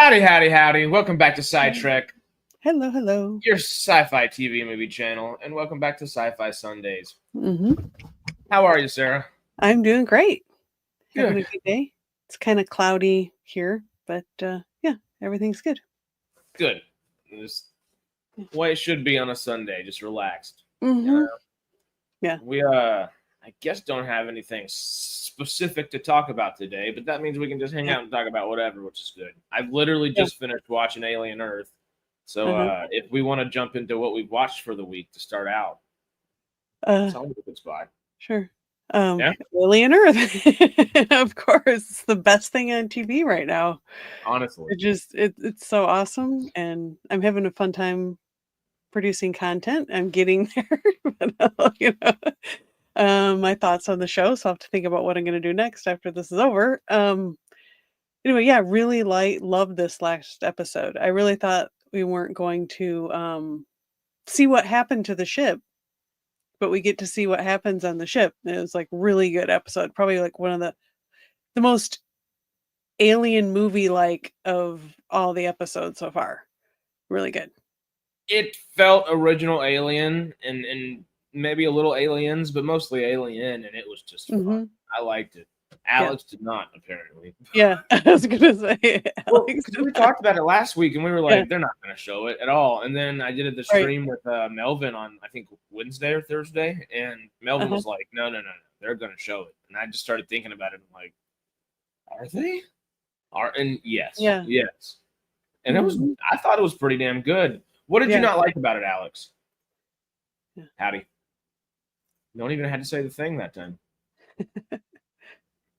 Howdy, howdy, howdy. Welcome back to SciTrek, Hello, hello. your sci-fi TV movie channel, and welcome back to Sci-Fi Sundays. hmm How are you, Sarah? I'm doing great. Having Good. a good day. It's kind of cloudy here, but yeah, everything's good. Good. Just the way it should be on a Sunday, just relaxed. hmm Yeah. We I guess don't have anything specific to talk about today, but that means we can just hang Yeah. out and talk about whatever, which is good. I've literally Yeah. just finished watching Alien Earth. So Uh-huh. if we want to jump into what we've watched for the week to start out, it's always a good spot. Sure. Yeah, Alien Earth. Of course, it's the best thing on TV right now. honestly. It's so awesome, and I'm having a fun time producing content. I'm getting there, but my thoughts on the show. So I have to think about what I'm going to do next after this is over. Anyway, yeah, really love this last episode. I really thought we weren't going to see what happened to the ship, but we get to see what happens on the ship. It was like really good episode. Probably like one of the most alien movie like of all the episodes so far. Really good. It felt original Alien and maybe a little Aliens, but mostly Alien, and it was just fun. hmm I liked it. Alex did not, apparently. Yeah, I was gonna say. Well, Alex because we did talked about it last week, and we were like, Yeah. they're not going to show it at all. And then I did the Right. stream with Melvin on, I think, Wednesday or Thursday, and Melvin Uh-huh. was like, no, they're going to show it. And I just started thinking about it, and like, are they? And yes, Yeah. yes. And it was, Mhm. I thought it was pretty damn good. What did you Yeah. not like about it, Alex? Yeah. Howdy. You don't even have to say the thing that time.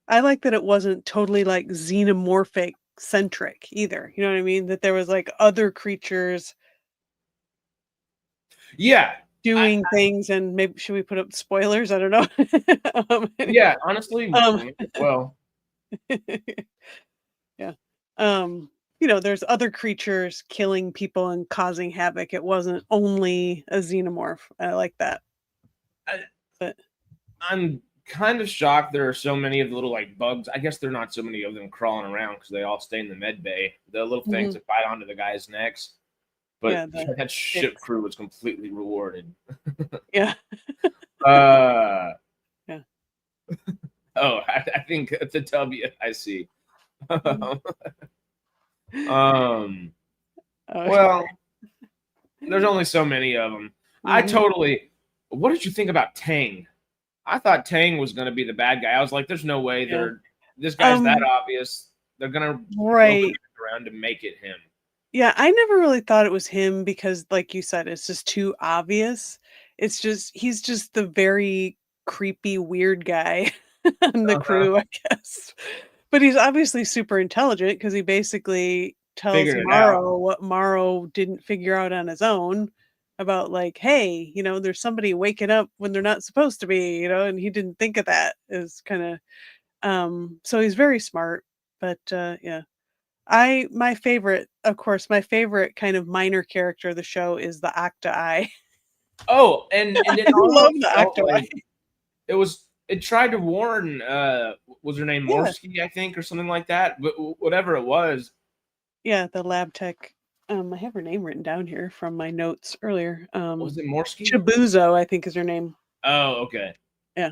I like that it wasn't totally like xenomorphic centric either. You know what I mean? That there was like other creatures Yeah. doing things, and maybe should we put up spoilers? I don't know. Anyway, Yeah, honestly, um, well, yeah. There's other creatures killing people and causing havoc. It wasn't only a xenomorph. I like that. But I'm kind of shocked there are so many of the little like bugs. I guess there are not so many of them crawling around because they all stay in the med bay. The little things that bite onto the guys' necks. But yeah, that ship crew was completely rewarded. yeah. Yeah. Oh, I think it's a W. I see. Well, there's only so many of them. What did you think about Tang? I thought Tang was going to be the bad guy. I was like, there's no way this guy's that obvious. They're going to right around to make it him. Yeah, I never really thought it was him because, like you said, it's just too obvious. He's just the very creepy, weird guy on the crew, I guess. But he's obviously super intelligent because he basically tells Figured it out. Morrow what Morrow didn't figure out on his own about, like, hey, there's somebody waking up when they're not supposed to be, and he didn't think of that. Is kind of so he's very smart, but yeah. My favorite kind of minor character of the show is the Octa-Eye. Oh, and it I love the felt Octa-Eye. it tried to warn was her name Morsky, I think, or something like that. But whatever it was. Yeah, the lab tech. I have her name written down here from my notes earlier. Was it Morsky? Chibuzo, I think, is her name. Oh, okay. Yeah.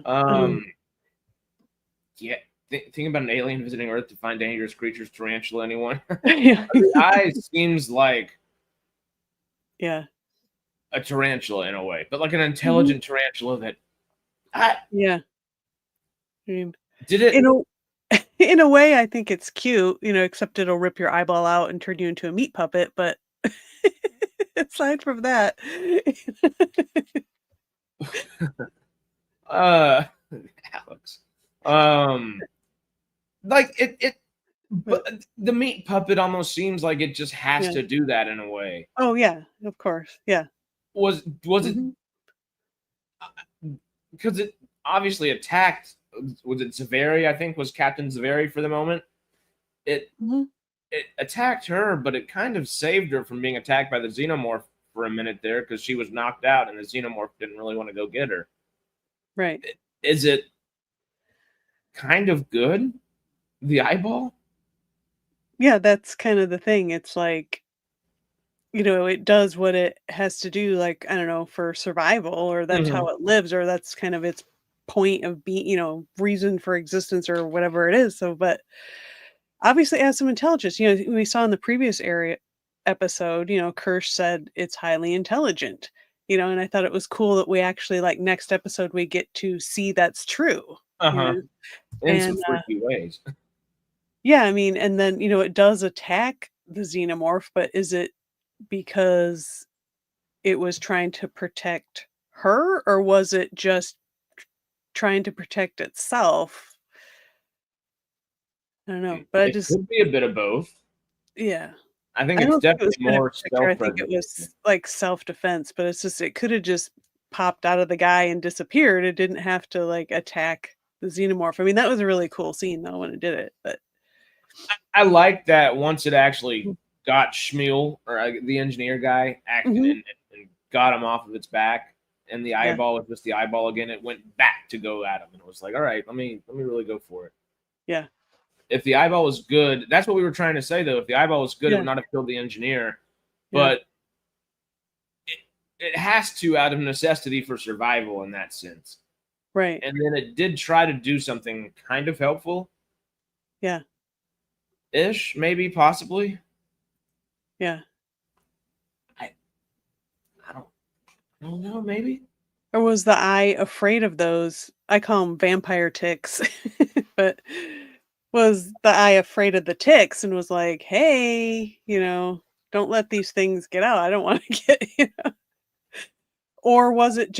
Yeah. Think about an alien visiting Earth to find dangerous creatures, tarantula, anyone? Yeah. The eye seems like a tarantula in a way, but like an intelligent tarantula that. Yeah. I mean, did it in a way? I think it's cute, except it'll rip your eyeball out and turn you into a meat puppet. But aside from that, Alex, like it. But the meat puppet almost seems like it just has to do that in a way. Oh yeah, of course, yeah. Was it? Because it obviously attacked. Was it Zaveri? I think was Captain Zaveri for the moment. It attacked her, but it kind of saved her from being attacked by the xenomorph for a minute there because she was knocked out, and the xenomorph didn't really want to go get her. Right? Is it kind of good? The eyeball? Yeah, that's kind of the thing. It's like, it does what it has to do, like, I don't know, for survival, or that's Hmm. how it lives, or that's kind of its point of being, reason for existence or whatever it is. So, but obviously it has some intelligence. We saw in the previous area episode, Kirsch said it's highly intelligent, and I thought it was cool that we actually, like, next episode we get to see that's true, you Uh-huh. know. In And some freaky ways. yeah, I mean, and then, it does attack the xenomorph, but is it because it was trying to protect her, or was it just trying to protect itself? I don't know, but I It just could be a bit of both. yeah. I think I it's don't think it was definitely trying to more protect her, I think it self-preservation. was, like, self-defense, but it's just it coulda just popped out of the guy and disappeared. It didn't have to, like, attack the xenomorph. I mean, that was a really cool scene, though, when it did it, but I like that once it actually mm, got Schmuel, or the engineer guy, acting mhm, and got him off of its back, and the yeah, eyeball was just the eyeball again. It went back to go at him, and it was like, all right, let me really go for it. yeah, If the eyeball was good, that's what we were trying to say though. If the eyeball was good, it yeah, would not have killed the engineer, yeah, but it, it has to out of necessity for survival in that sense. right, And then it did try to do something kind of helpful yeah, ish, maybe, possibly. yeah. I, I don't know, maybe. Or was the eye afraid of those, I call them vampire ticks, but was the eye afraid of the ticks and was like, "Hey, don't let these things get out. I don't wanna get" Or was it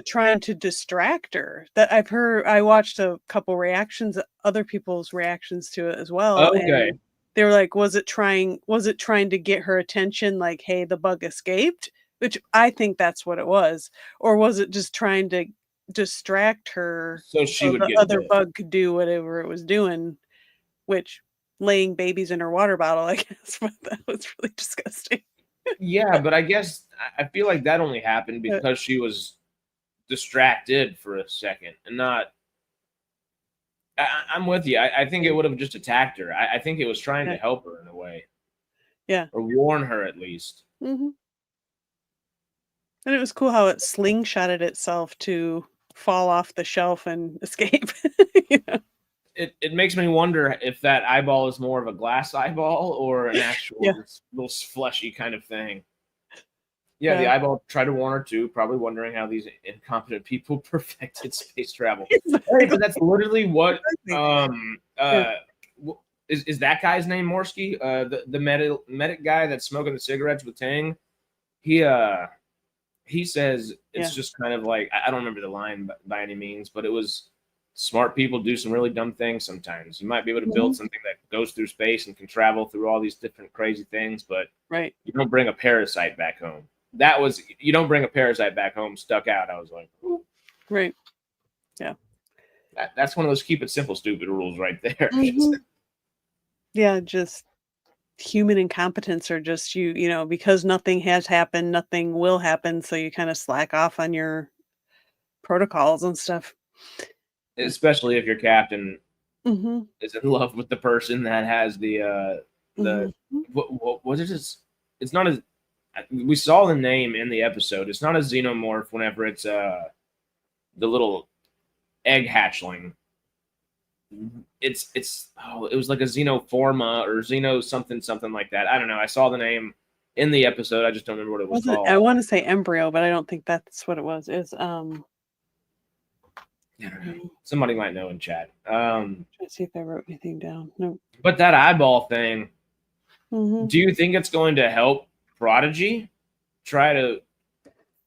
trying to distract her? That I watched a couple reactions, other people's reactions to it as well, Okay. and they were like, was it trying to get her attention, like, "Hey, the bug escaped?" Which I think that's what it was. Or was it just trying to distract her So she so would the get other bit. bug could do whatever it was doing, which laying babies in her water bottle, I guess, but that was really disgusting. Yeah, but I guess I feel like that only happened But because she was distracted for a second and not. I'm with you. I think it yeah, would have just attacked her. I think it was trying yeah, to help her in a way yeah, or warn her at least. mhm. And it was cool how it slingshotted itself to fall off the shelf and escape, you know? It makes me wonder if that eyeball is more of a glass eyeball or an actual Yeah, just little fleshy kind of thing. Yeah, the yeah. eyeball tried to warn her too, probably wondering how these incompetent people perfected space travel. Hey, Exactly, but that's literally what exactly. Yeah, is that guy's name Morsky? The medic guy that's smoking the cigarettes with Tang. He he says it's yeah. just kind of like I don't remember the line by any means, but it was smart people do some really dumb things sometimes. You might be able to build Mhm. something that goes through space and can travel through all these different crazy things, but Right, you don't bring a parasite back home. That was you don't bring a parasite back home stuck out. I was like, "Ooh, right. Yeah. that's one of those keep it simple stupid rules right there. Just Mhm. Yeah, just human incompetence, or just because nothing has happened, nothing will happen, so you kinda slack off on your protocols and stuff. Yeah. especially if your captain Mhm, is in love with the person that has the mhm. what was it? It's not a we saw the name in the episode. It's not a xenomorph whenever it's the little egg hatchling. It's oh, it was like a xenoforma or xeno something something like that. I don't know. I saw the name in the episode. I just don't remember what it was Was it I called. wanna say embryo, but I don't think that's what it was. It's, I don't know. trying Somebody might know in chat. to see if I wrote anything down. No. But that eyeball thing. Mhm. Do you think it's going to help Prodigy try to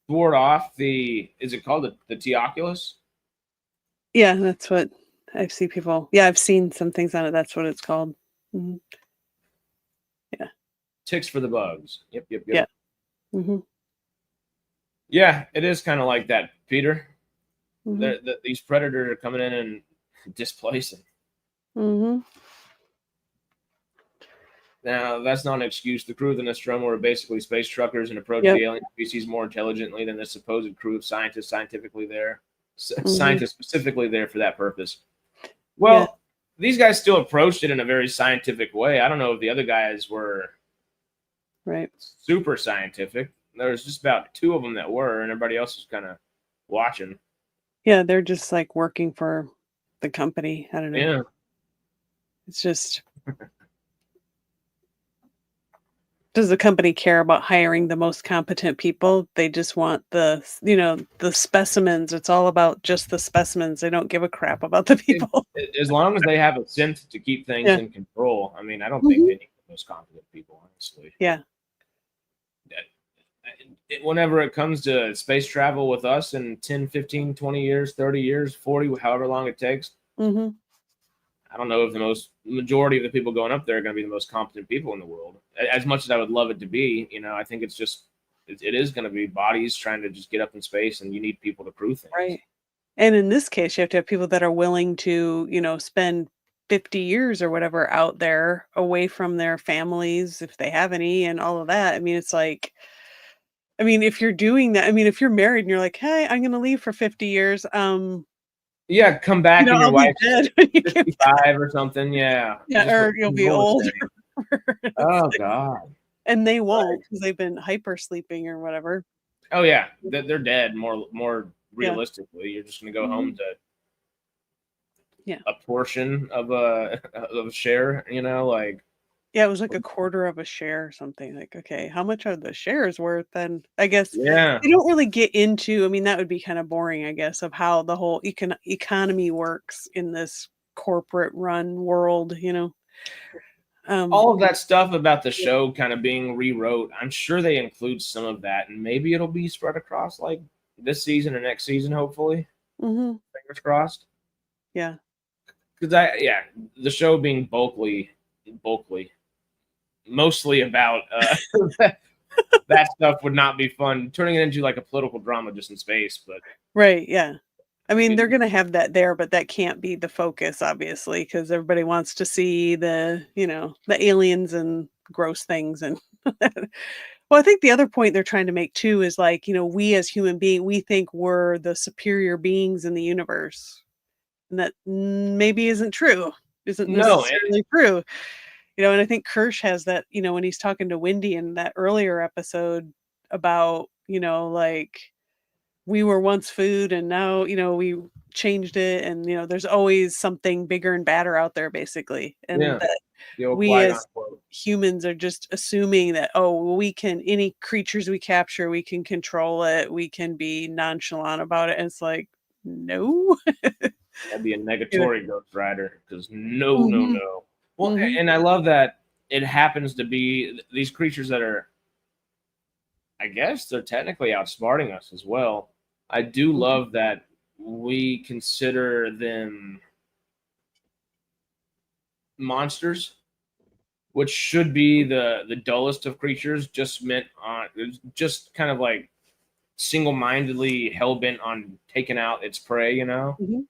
thwart off the? Is it called the Teoculus? Yeah, that's what I've seen some things on it, that's what it's called. Mhm. Yeah, Ticks for the bugs. Yep, yep, yep. yeah. Mhm, Yeah, it is kind of like that, Peter. mhm, These predators are coming in and displacing. mhm. Now, that's not an excuse. The crew of the Nostromo are basically space truckers and approach Yep, the alien species more intelligently than the supposed crew of scientists mhm. scientifically there for that purpose. Yeah, Well, these guys still approached it in a very scientific way. I don't know if the other guys were right super scientific. There was just about 2 of them that were, and everybody else was kind of watching. Yeah, they're just like working for the company. I don't know. Yeah. It's just, does the company care about hiring the most competent people? They just want the specimens. It's all about just the specimens. They don't give a crap about the people. As long as they have a sense to keep things Yeah. in control. I mean, I don't think Mhm. they need the most competent people, honestly. Yeah. Whenever it comes to space travel with us in 10, 15, 20 years, 30 years, 40, however long it takes, Mhm. I don't know if the majority of the people going up there are going to be the most competent people in the world. As much as I would love it to be, I think it's just, it is going to be bodies trying to just get up in space, and you need people to crew things. Right. And in this case, you have to have people that are willing to, spend 50 years or whatever out there away from their families, if they have any, and all of that. I mean, it's like, if you're doing that, if you're married and you're like, "Hey, I'm gonna leave for 50 years," Yeah, come back and your I'll be wife's dead when you get back. 55 or something. Yeah. Yeah, Just or you'll be roll old. the same. Oh, God. And they Right. won't, because 'cause they've been hyper sleeping or whatever. Oh, yeah. They're dead more Yeah. realistically. You're just going to go Mhm. home to Yeah. a portion of a share, like. Yeah, it was like a quarter of a share or something, like, okay, how much are the shares worth then? I guess Yeah. they don't really get into, that would be kinda boring, I guess, of how the whole economy works in this corporate run world, Um, All of that stuff about the show kind of being rewrote, I'm sure they include some of that, and maybe it'll be spread across like this season or next season, hopefully. mhm, Fingers crossed. yeah. Because the show being bulkily, mostly about that stuff would not be fun. Turning it into like a political drama just in space, but Right, yeah. They're it- gonna have that there, but that can't be the focus, obviously, because everybody wants to see the aliens and gross things and well, I think the other point they're trying to make too is like, we as human being, we think we're the superior beings in the universe, and that maybe isn't no, necessarily true. And I think Kirsch has that, when he's talking to Wendy in that earlier episode about, like, we were once food and now, we changed it, and, there's always something bigger and badder out there, basically. And yeah, that the old we Qui-Gon as quote. humans are just assuming that, oh, well, we can, any creatures we capture, we can control it, we can be nonchalant about it. And it's like, no. That'd be a Yeah. negatory Ghost Rider because no, no, Mhm. no. Well, Mhm. and I love that it happens to be these creatures that are, I guess they're technically outsmarting us as well. I do Mhm. love that we consider them monsters, which should be the dullest of creatures, just kind of like single-mindedly hell-bent on taking out its prey, Mhm.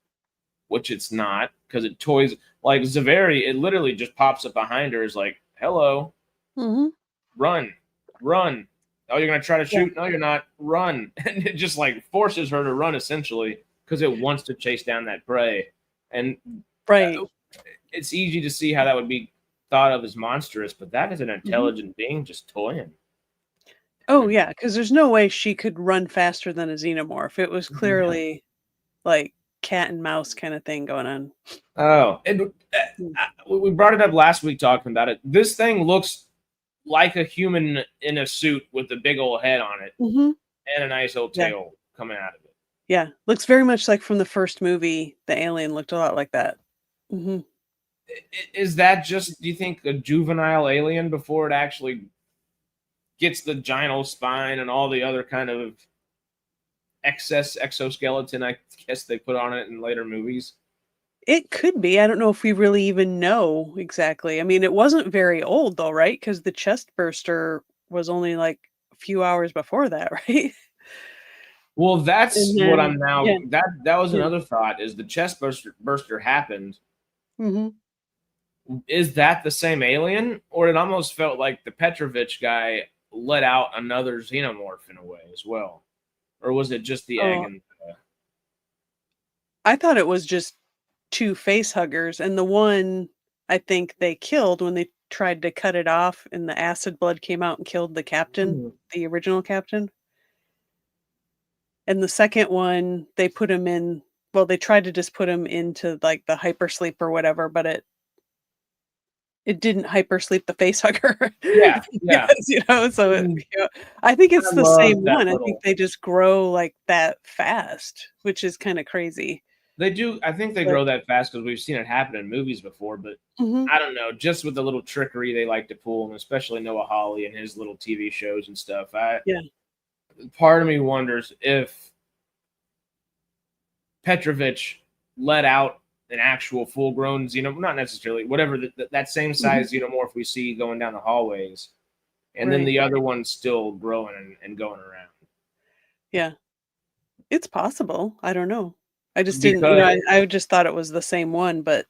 which it's not, because it toys like Zaveri, it literally just pops up behind her, is like, hello, Mhm. run, run. Oh, you're gonna try to Yeah. shoot? No, you're not. Run. And it just like forces her to run essentially because it wants to chase down that prey. And Right. it's easy to see how that would be thought of as monstrous, but that is an Mhm. intelligent being just toying. Oh, yeah, because there's no way she could run faster than a xenomorph. It was Yeah. clearly like cat and mouse kinda thing going on. Oh, and Mm. we brought it up last week talking about it. This thing looks like a human in a suit with a big old head on it Mhm. and a nice old Yeah. tail coming out of it. Yeah. Looks very much like from the first movie, the alien looked a lot like that. Mhm. Is that just, do you think, a juvenile alien before it actually gets the giant old spine and all the other kind of excess exoskeleton, I guess they put on it in later movies? It could be. I don't know if we really even know exactly. It wasn't very old though, right? Because the chest burster was only like a few hours before that, right? Well, that's And what then I'm now. yeah, That was yeah. another thought. Is the chest burster happened? Mhm. Is that the same alien, or it almost felt like the Petrovich guy let out another xenomorph in a way as well, or was it just the egg Oh, and I thought it was just 2 face huggers, and the one I think they killed when they tried to cut it off and the acid blood came out and killed the captain, the original captain. And the second one, they put him in, well, they tried to just put him into, like, the hypersleep or whatever, but it didn't hypersleep the facehugger. Yeah, yeah. Yes, so I think it's I the love same that one. I little. think they just grow, like, that fast, which is kinda crazy. They do. I think they But grow that fast because we've seen it happen in movies before. But Mhm. I don't know, just with the little trickery they like to pull, and especially Noah Hawley and his little TV shows and stuff. Yeah. Part of me wonders if Petrovich let out an actual full-grown not necessarily whatever that same size xenomorph we see going down the hallways, and then Right. the other one's still growing and going around. Yeah. It's possible. I don't know. I just didn't, Because I just thought it was the same one, but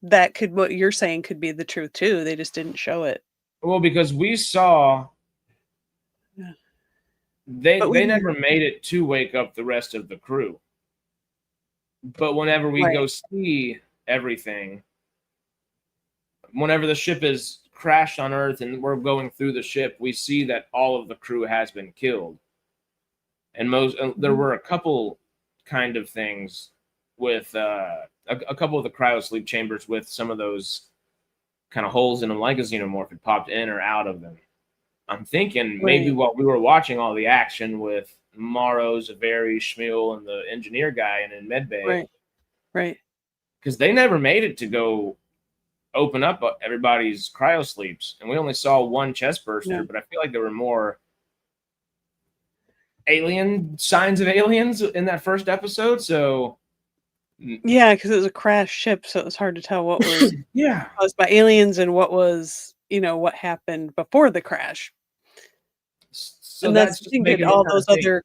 that could, what you're saying could be the truth too. They just didn't show it. because we saw Yeah. they But we they didn't. never made it to wake up the rest of the crew. But whenever we Right. go see everything, whenever the ship is crashed on Earth and we're going through the ship, we see that all of the crew has been killed. And there were a couple kind of things with a couple of the cryo sleep chambers with some of those kind of holes in them, like a xenomorph had popped in or out of them. I'm thinking maybe Right. while we were watching all the action with Morrow, Zaveri, Shmuel, and the engineer guy and in medbay, Right. Right. because they never made it to go open up everybody's cryo sleeps, and we only saw one chest burster, Yeah. but I feel like there were more signs of aliens in that first episode. So Yeah, because it was a crashed ship, so it was hard to tell what was yeah, caused by aliens and what was, what happened before the crash. so And that's that's the just thing, did making me all kind of those think. other,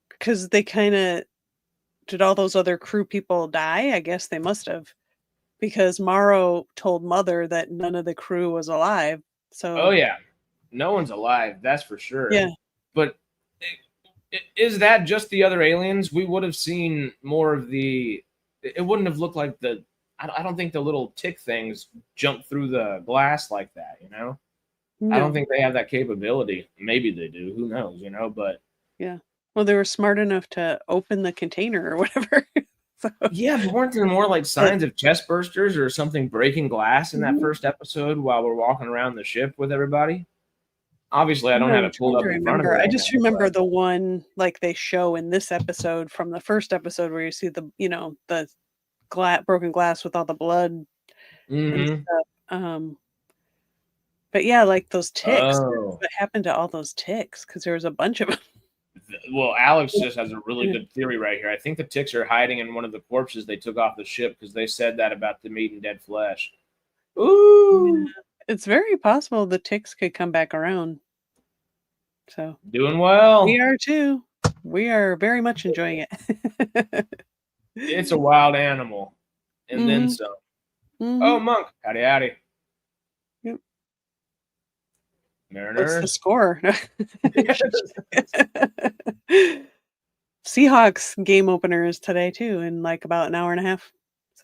because they kinda, did all those other crew people die? I guess they must have, because Morrow told Mother that none of the crew was alive, Oh so yeah, no one's alive, that's for sure. yeah. But is that just the other aliens? We would have seen more of the. It wouldn't have looked like the. I don't think the little tick things jump through the glass like that. I don't No. think they have that capability. Maybe they do. Who knows? But Yeah. Well, they were smart enough to open the container or whatever. So, yeah, but weren't there more like but signs of chest bursters or something breaking glass in that Mhm. first episode while we're walking around the ship with everybody? Obviously, I don't have I'm it pulled trying to up in front of me remember. I right just now, remember but the one, like, they show in this episode from the first episode where you see the broken glass with all the blood and mhm. stuff. But yeah, like those ticks. Oh. What happened to all those ticks? Because there was a bunch of them. Well, Alex just has a really Yeah. good theory right here. I think the ticks are hiding in one of the corpses they took off the ship because they said that about them eating dead flesh. Yeah. Ooh, It's very possible the ticks could come back around. So doing we well. are too. We are very much enjoying it. It's a wild animal. And then Mhm. some. Oh, Mhm. Monk. Howdy, howdy. Yep. What's the Mariners. score? Seahawks game opener is today too, in like about an hour and a half.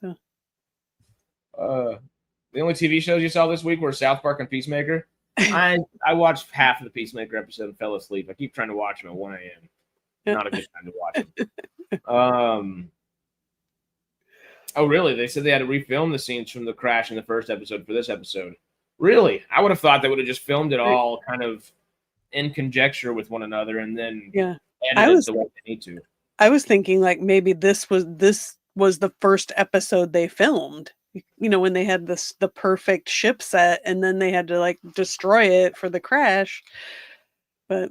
So The only TV shows you saw this week were South Park and Peacemaker. I watched half of the Peacemaker episode and fell asleep. I keep trying to watch them at 1 a.m. yeah. Not a good time to watch them. Oh, really? They said they had to refilm the scenes from the crash in the first episode for this episode. Really? I would have thought they would have just filmed it Right. all kind of in conjecture with one another and then Yeah. I edited was the way they need to. I was thinking like maybe this was the first episode they filmed. When they had the perfect ship set and then they had to like destroy it for the crash. But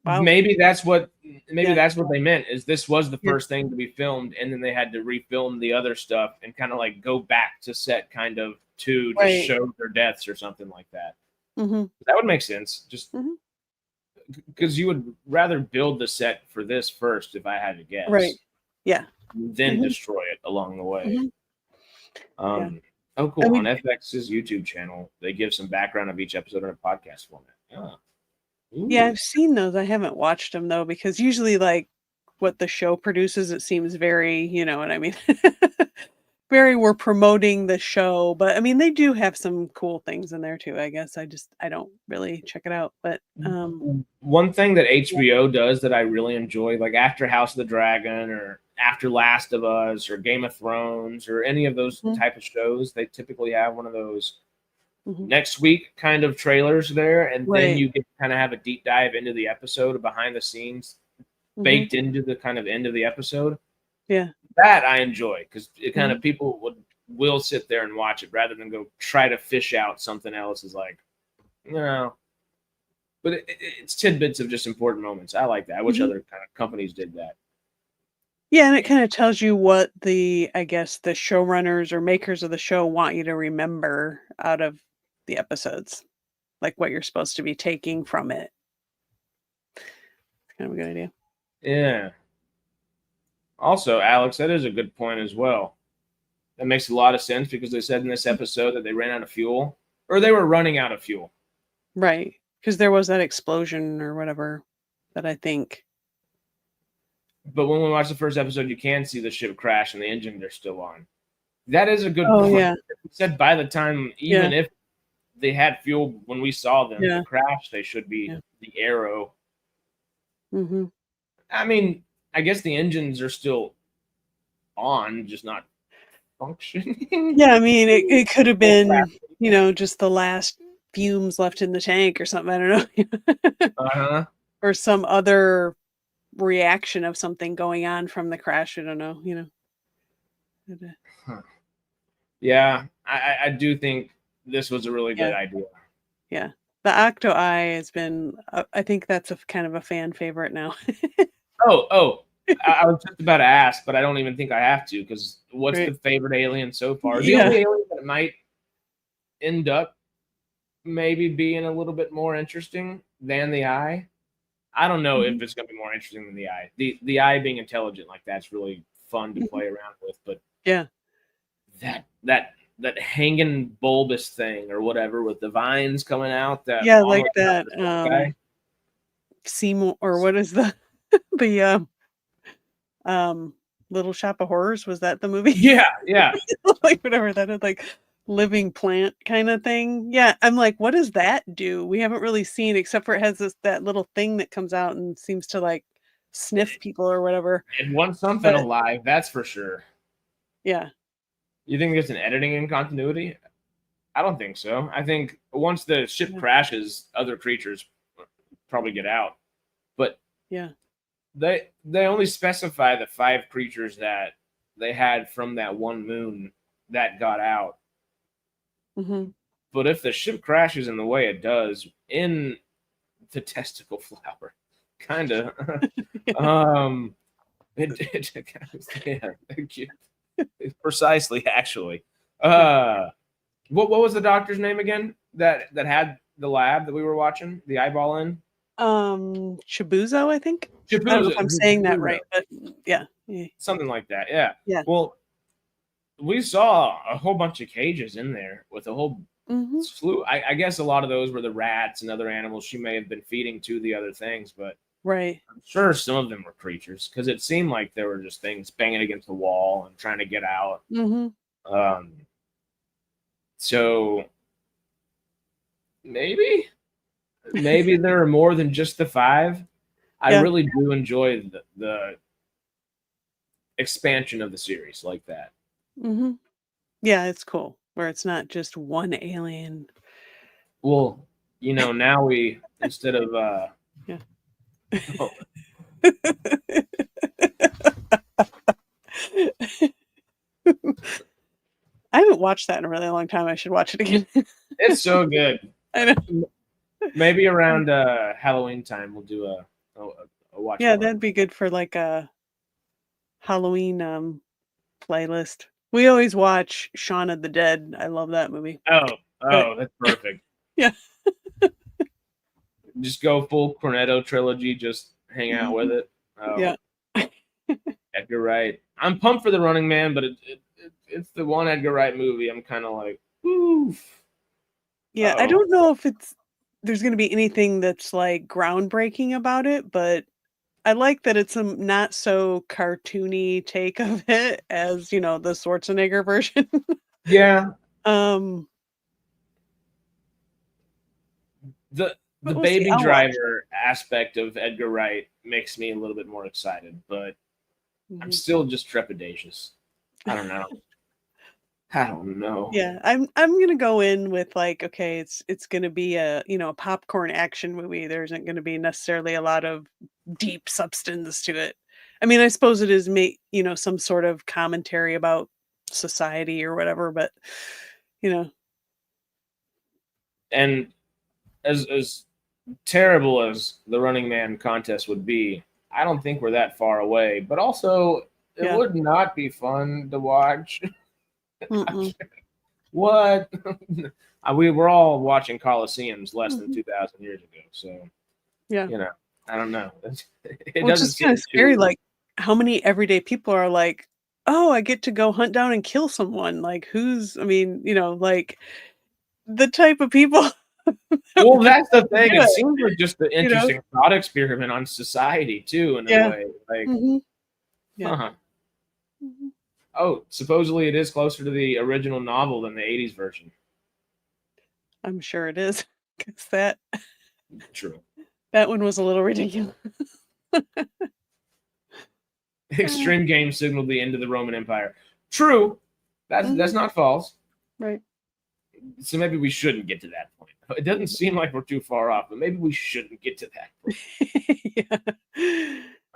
wow. Maybe that's what Yeah. they meant is this was the Yeah. first thing to be filmed and then they had to refilm the other stuff and kind of like go back to set kind of to just Right. show their deaths or something like that. Mhm. That would make sense. Just Mhm. because you would rather build the set for this first, if I had to Right. guess, Yeah. then Mhm. destroy it along the way. Mhm. Yeah. Oh, I cool. On mean, FX's YouTube channel, they give some background of each episode in a podcast format. Oh, yeah, ooh. I've seen those. I haven't watched them though, because usually like what the show produces, it seems very, you know what I mean? very we're promoting the show, but I mean they do have some cool things in there too, I guess. I don't really check it out, but one thing that HBO does that I really enjoy, like after House of the Dragon or after Last of Us or Game of Thrones or any of those type of shows, they typically have one of those next week kind of trailers there, and then you get to kind of have a deep dive into the episode of behind the scenes baked into the kind of end of the episode. Yeah. That I enjoy because it kind of people will sit there and watch it rather than go try to fish out something else. Is like, you know, but it's tidbits of just important moments. I like that. I wish other kind of companies did that. Yeah, and it kind of tells you what I guess the showrunners or makers of the show want you to remember out of the episodes, like what you're supposed to be taking from it. It's kind of a good idea. Yeah. Also, Alex, that is a good point as well. That makes a lot of sense because they said in this episode that they ran out of fuel, or they were running out of fuel. Right, because there was that explosion or whatever that I think. But when we watch the first episode, you can see the ship crash and the engine they're still on. That is a good point. Yeah. It said by the time, even if they had fuel when we saw them, the crash, they should be the Arrow. I mean, I guess the engines are still on, just not functioning. Yeah, I mean, it could have been, just the last fumes left in the tank or something. I don't know. Or some other reaction of something going on from the crash. I don't know, Yeah, I do think this was a really good idea. Yeah. The Octo Eye has been, I think that's a kind of a fan favorite now. I was just about to ask, but I don't even think I have to, because what's the favorite alien so far? The only alien that might end up maybe being a little bit more interesting than the Eye. I don't know if it's going to be more interesting than the Eye. The Eye being intelligent like that's really fun to play around with, but that hanging bulbous thing or whatever with the vines coming out. That like that. Seymour, or what is the Little Shop of Horrors? Was that the movie? Yeah. Like whatever that is, like living plant kind of thing. Yeah, I'm like, what does that do? We haven't really seen, except for it has that little thing that comes out and seems to like sniff people or whatever. It wants something alive, that's for sure. Yeah. You think it's an editing in continuity? I don't think so. I think once the ship crashes, other creatures probably get out. But they only specify the 5 creatures that they had from that one moon that got out. But if the ship crashes in the way it does in the testicle flower, kind of, precisely, actually. What was the doctor's name again? That had the lab that we were watching the eyeball in. Chibuzo, I think. Chibuzo. I don't know if I'm saying that right, but yeah, something like that. Yeah. Yeah. Well, we saw a whole bunch of cages in there with a whole slew. I guess a lot of those were the rats and other animals she may have been feeding to the other things, but I'm sure some of them were creatures because it seemed like there were just things banging against the wall and trying to get out. So maybe there are more than just the 5. I really do enjoy the expansion of the series like that. Yeah, it's cool where it's not just one alien. Well, now we instead of I haven't watched that in a really long time. I should watch it again. It's so good. I know. Maybe around Halloween time we'll do a watch. Yeah, that'd be good for like a Halloween playlist. We always watch Shaun of the Dead. I love that movie. Oh, that's perfect. Yeah. Just go full Cornetto trilogy. Just hang out with it. Yeah. Edgar Wright. I'm pumped for The Running Man, but it's the one Edgar Wright movie. I'm kind of like, oof. Yeah, I don't know if there's going to be anything that's like groundbreaking about it, but I like that it's a not so cartoony take of it as, the Schwarzenegger version. Yeah. Um, The but we'll see. Baby I'll watch Driver aspect of Edgar Wright makes me a little bit more excited, but it. I'm Mhm. still just trepidatious. I don't know. I don't know. Yeah, I'm gonna go in with like, okay, it's gonna be a popcorn action movie. There isn't gonna be necessarily a lot of deep substance to it. I mean, I suppose it is some sort of commentary about society or whatever, but you know, And as terrible as the Running Man contest would be, I don't think we're that far away. But also, it yeah. would not be fun to watch. Mm-mm. What? We were all watching Coliseums less than Mhm. 2,000 years ago, so Yeah. you know, I don't know. It Which doesn't is kind of seem scary, too. like how many everyday people are like, "Oh, I get to go hunt down and kill someone." Like I mean, like the type of people that Well, would that's the thing. do It it, seems like just an you know? interesting thought experiment on society too, in a Yeah. way. Like, Mhm. Yeah. huh? Mhm. Oh, supposedly it is closer to the original novel than the '80s version. I'm sure it is, 'cause True. that one was a little ridiculous. Uh, Extreme Game signaled the end of the Roman Empire. True. That's mhm, not false. right. So maybe we shouldn't get to that point. It doesn't seem like we're too far off, but maybe we shouldn't get to that point. Yeah.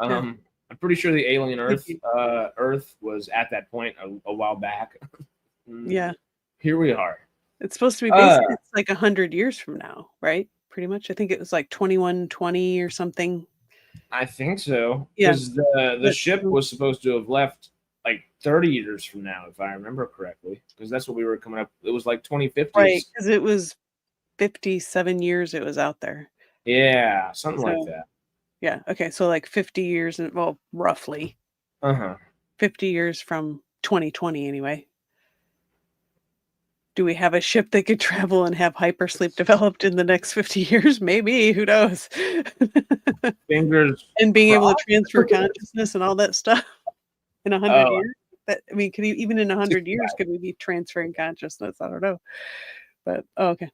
Yeah, I'm pretty sure the alien maybe. Earth was at that point a while back. Mm, Yeah. Here we are. It's supposed to be Uh, basically it's like 100 years from now, right? Pretty much. I think it was like 2120 or something. I think so Yeah. because the But ship was supposed to have left like 30 years from now, if I remember correctly, because that's what we were coming up. It was like right, 2050s. 'cause it was 57 years it was out there. Yeah, something like So, that. yeah, okay, so like 50 years and well, roughly Uh huh. 50 years from 2020 anyway. Do we have a ship that could travel and have hypersleep developed in the next 50 years? Maybe, who knows? Fingers And being able to crossed. transfer consciousness and all that stuff in 100 Oh, years? I mean, even in 100 years, could we be transferring consciousness? I don't know. But, oh, okay.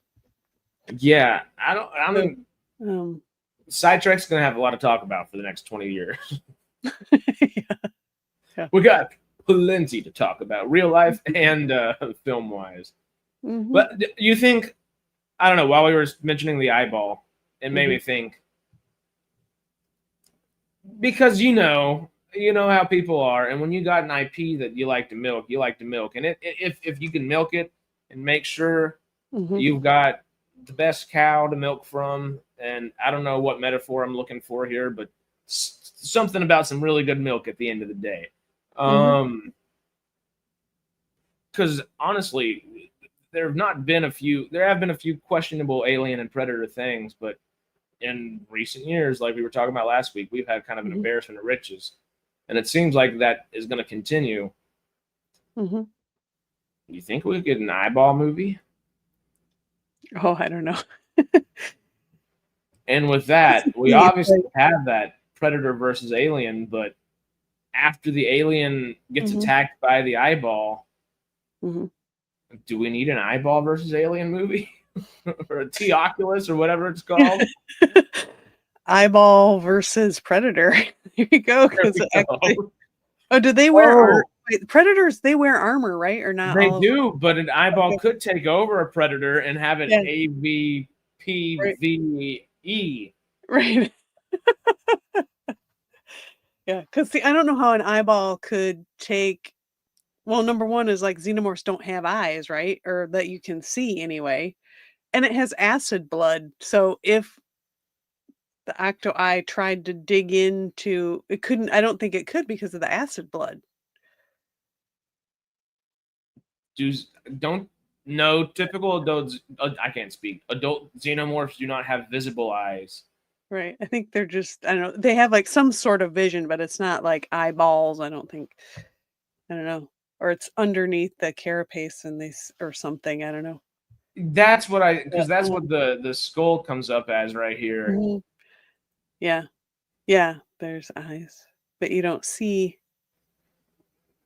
yeah. I don't. I So, mean, um, SciTrek's gonna have a lot to talk about for the next 20 years. yeah, yeah. We got plenty to talk about, real life and film wise. Mhm, But you think? I don't know. While we were mentioning the eyeball, it made mhm. me think because you know how people are, and when you got an IP that you like to milk, you like to milk, and if you can milk it and make sure Mhm, you've got the best cow to milk from, and I don't know what metaphor I'm looking for here, but something about some really good milk at the end of the day. mhm. Because honestly, there have been a few questionable alien and predator things, but in recent years, like we were talking about last week, we've had kind of an Mhm, embarrassment of riches, and it seems like that is going to continue. mhm. You think we could get an eyeball movie? Oh, I don't know. And with that, we See, it's like obviously have that predator versus alien, but after the alien gets mhm, attacked by the eyeball, mhm. do we need an eyeball versus alien movie? Or a T Oculus or whatever it's called? Eyeball versus predator. Here you go, There 'cause we actually go. oh, do they wear Oh, wait, predators, they wear armor, right? Or not they all of them? do, but an eyeball Okay. could take over a predator and have it Yeah, right, AVPVE. right. Yeah, 'cause see, I don't know how an eyeball could take well, number 1 is, like, xenomorphs don't have eyes, right? Or that you can see anyway, and it has acid blood, so if the octo-eye tried to dig into it couldn't I don't think it could because of the acid blood. Do don't no typical adults. I can't speak. Adult xenomorphs do not have visible eyes. Right, I think they're just I don't know, they have, like, some sort of vision, but it's not like eyeballs, I don't think. I don't know. Or it's underneath the carapace and or something, I don't know. That's what I But, because that's what the skull comes up as right here. mhm, yeah, yeah. There's eyes, but you don't see.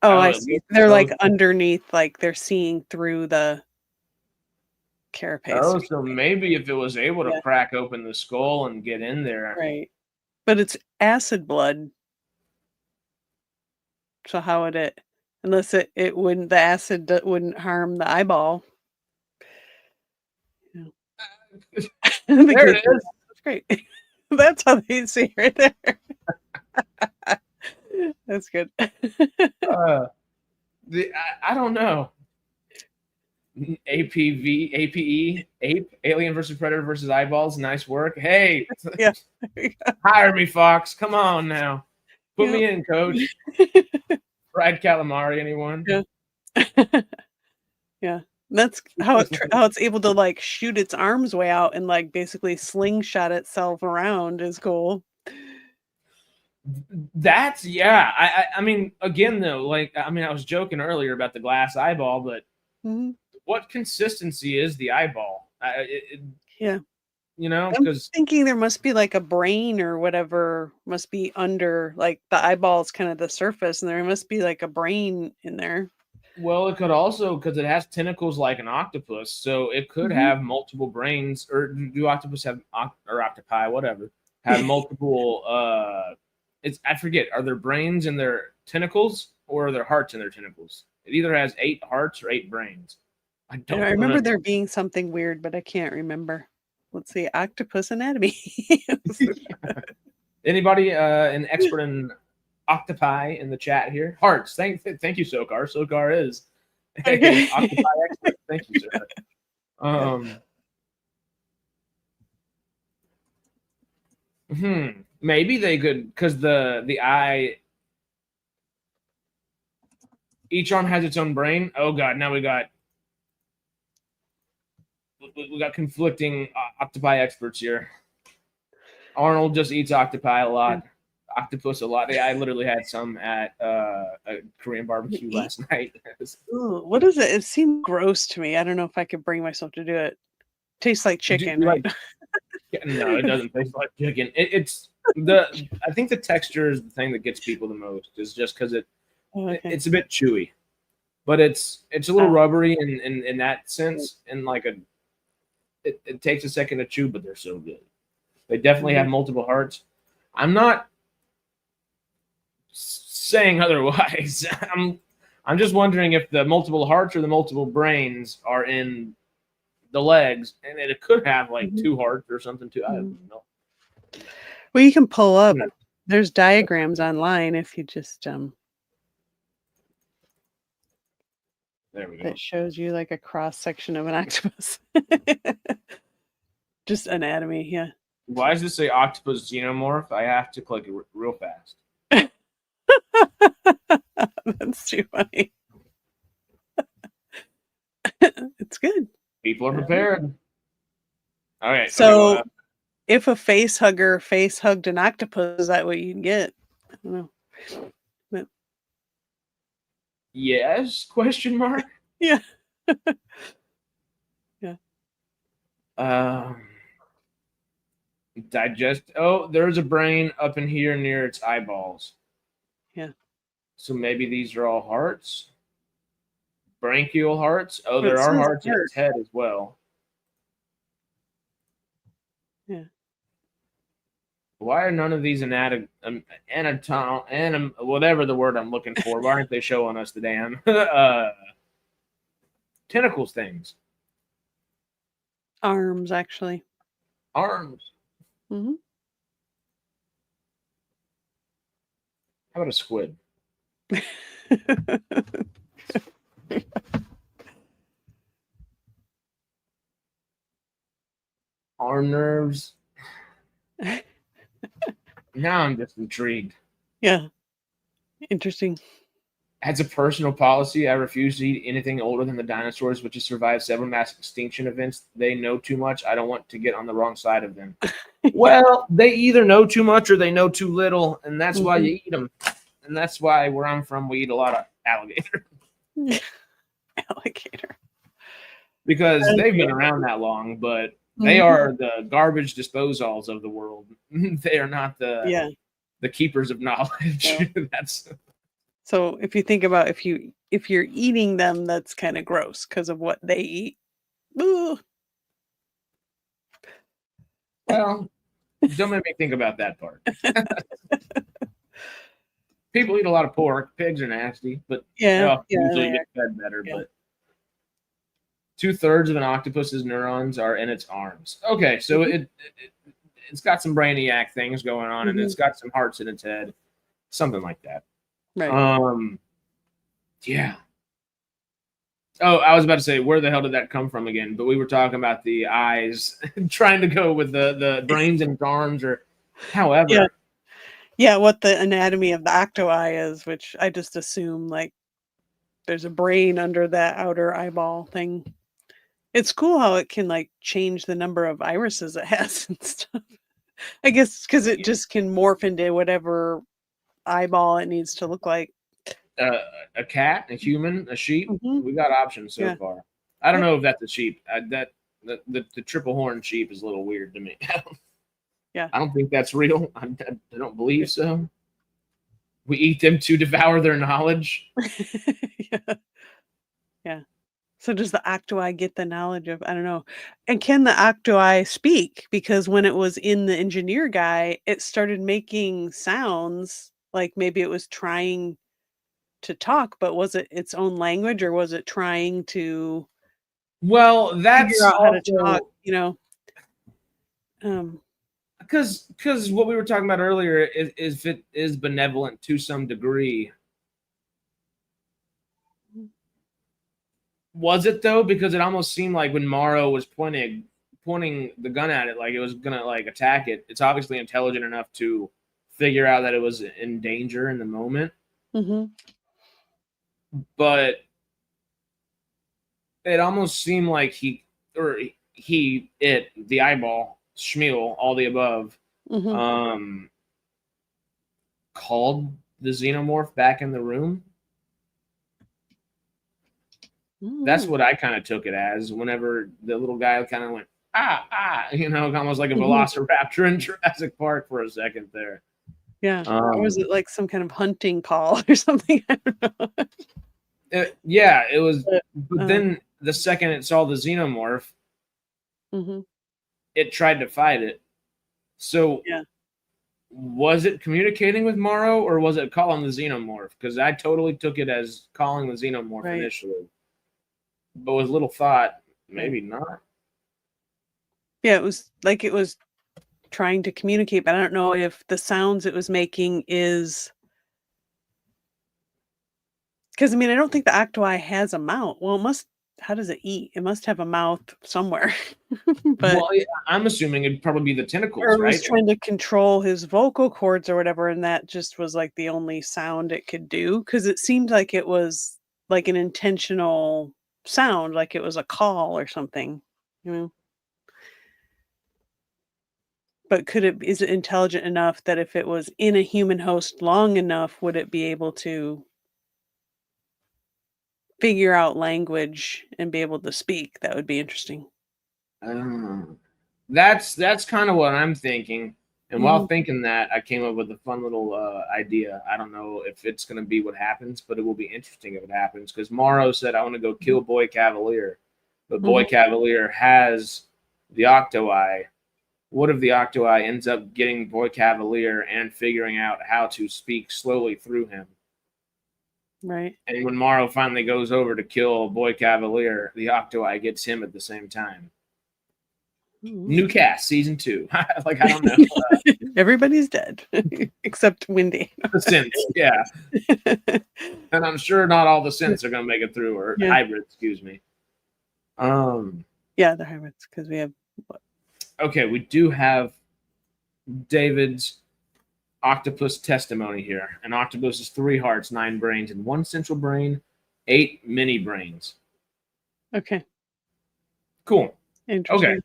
Oh, I it see. looks They're like so. underneath, like they're seeing through the carapace Oh, or so something. maybe if it was able to Yeah, crack open the skull and get in there. right. But it's acid blood, so how would it? Unless it wouldn't, the acid wouldn't harm the eyeball. Yeah. The There kids, it is. that's great. That's how they see right there. That's good. I don't know. APV, APE, Ape, Alien versus Predator versus Eyeballs. Nice work. Hey, Yeah. hire me, Fox. Come on now. Put Yep. me in, coach. Fried calamari, anyone? Yeah. Yeah. That's how it's able to like shoot its arms way out and like basically slingshot itself around is cool. That's yeah. I mean, again though, like I mean, I was joking earlier about the glass eyeball, but Mhm. what consistency is the eyeball? Yeah. You know, I'm because thinking there must be like a brain or whatever must be under, like the eyeball is kind of the surface and there must be like a brain in there. well, it could also because it has tentacles like an octopus, so it could Mhm. have multiple brains. Or do octopus have or octopi, whatever, have multiple? It's I forget. Are there brains in their tentacles or are there hearts in their tentacles? It either has 8 hearts or 8 brains. I And I don't remember remember. there being something weird, but I can't remember. Let's see, octopus anatomy. Anybody an expert in octopi in the chat here? Hearts. Thank you, Sokar. Sokar is a Okay. octopi expert. Thank you, sir. Yeah. Maybe they could because the eye each arm has its own brain. Oh god, now we got conflicting octopi experts here. Arnold just eats octopi a lot, octopus a lot. I literally had some at a Korean barbecue last night. Ooh, what is it? It seemed gross to me. I don't know if I could bring myself to do it. Tastes like Do chicken, you right? like? No, it doesn't taste like chicken. It's the. I think the texture is the thing that gets people the most. Is just because Oh, okay. it's a bit chewy, but it's a little rubbery in that sense. And like it takes a second to chew, but they're so good. They definitely have multiple hearts. I'm not saying otherwise. I'm just wondering if the multiple hearts or the multiple brains are in the legs, and it could have like 2 hearts or something too. I don't know. Well, you can pull up. No. There's diagrams online if you just There we go. that shows you like a cross section of an octopus. Just anatomy, yeah. Why does this say octopus xenomorph? I have to click it real fast. That's too funny. It's good. People are prepared. All right. So, if a face hugger face hugged an octopus, is that what you'd get? I don't know. But, yes? Question mark. yeah. Yeah. Digest. Oh, there's a brain up in here near its eyeballs. Yeah. So maybe these are all hearts. Branchial hearts. Oh, But there it are says hearts in heart. its head as well. Yeah. Why are none of these whatever the word I'm looking for? Why aren't they showing us the damn tentacles things? Arms, actually. Arms. Mm-hmm. How about a squid? Arm nerves. Now I'm just intrigued. Yeah. Interesting. As a personal policy, I refuse to eat anything older than the dinosaurs, which has survived several mass extinction events. They know too much. I don't want to get on the wrong side of them. Well, they either know too much or they know too little, and that's why you eat them. And that's why where I'm from, we eat a lot of alligator. Alligator. Because they've been around that long, but they are the garbage disposals of the world. They are not the the keepers of knowledge. Yeah. That's so if you think about if you're eating them, that's kind of gross because of what they eat. Ooh. well, don't make me think about that part. People eat a lot of pork. Pigs are nasty, but Yeah, usually they get are. fed better. Yeah. But 2/3 of an octopus's neurons are in its arms. Okay, so it's got some brainiac things going on, and it's got some hearts in its head, something like that. Right. Yeah. Oh, I was about to say, where the hell did that come from again? But we were talking about the eyes, trying to go with the brains in its arms, or however. Yeah. Yeah, what the anatomy of the octo-eye is, which I just assume like there's a brain under that outer eyeball thing. It's cool how it can like change the number of irises it has and stuff. I guess because it just can morph into whatever eyeball it needs to look like. A cat, a human, a sheep. We got options so Yeah. far. I don't know if that's a sheep. The triple horn sheep is a little weird to me. Yeah. I don't think that's real. I don't believe so. We eat them to devour their knowledge. Yeah. So does the octo-eye get the knowledge of, I don't know. And can the octo-eye speak? Because when it was in the engineer guy, it started making sounds like maybe it was trying to talk, but was it its own language or was it trying to Well, that's figure out how to talk, also you know? because what we were talking about earlier is if it is benevolent to some degree. Was it though? Because it almost seemed like when Morrow was pointing the gun at it, like it was gonna like attack it. It's obviously intelligent enough to figure out that it was in danger in the moment. But it almost seemed like the eyeball, Shmuel, all the above, called the xenomorph back in the room. That's what I kind of took it as. Whenever the little guy kind of went almost like a velociraptor in Jurassic Park for a second there. Yeah. Or was it like some kind of hunting call or something? I don't know. It was. But then the second it saw the xenomorph, it tried to fight it. So was it communicating with Morrow or was it calling the xenomorph? Because I totally took it as calling the xenomorph initially. But with little thought, maybe not. Yeah, it was like it was trying to communicate, but I don't know if the sounds it was making is because I mean I don't think the octo-eye has a mouth. Well, it must. How does it eat? It must have a mouth somewhere. But I'm assuming it'd probably be the tentacles, or it was right? trying to control his vocal cords or whatever, and that just was like the only sound it could do because it seemed like it was like an intentional sound, like it was a call or something, you know. But is it intelligent enough that if it was in a human host long enough, would it be able to figure out language and be able to speak? That would be interesting. That's kind of what I'm thinking. And while thinking that, I came up with a fun little idea. I don't know if it's going to be what happens, but it will be interesting if it happens. Because Morrow said, I want to go kill Boy Cavalier. But Boy Cavalier has the octo-eye. What if the octo-eye ends up getting Boy Cavalier and figuring out how to speak slowly through him? Right. And when Morrow finally goes over to kill Boy Cavalier, the octo-eye gets him at the same time. New cast, season 2. Like, I don't know. Everybody's dead except Wendy. The synths, yeah. And I'm sure not all the synths are going to make it through, or hybrids, excuse me. Yeah, the hybrids, because we have. Okay, we do have David's octopus testimony here. An octopus is 3 hearts, 9 brains, and 1 central brain, 8 mini brains. Okay. Cool. Interesting. Okay.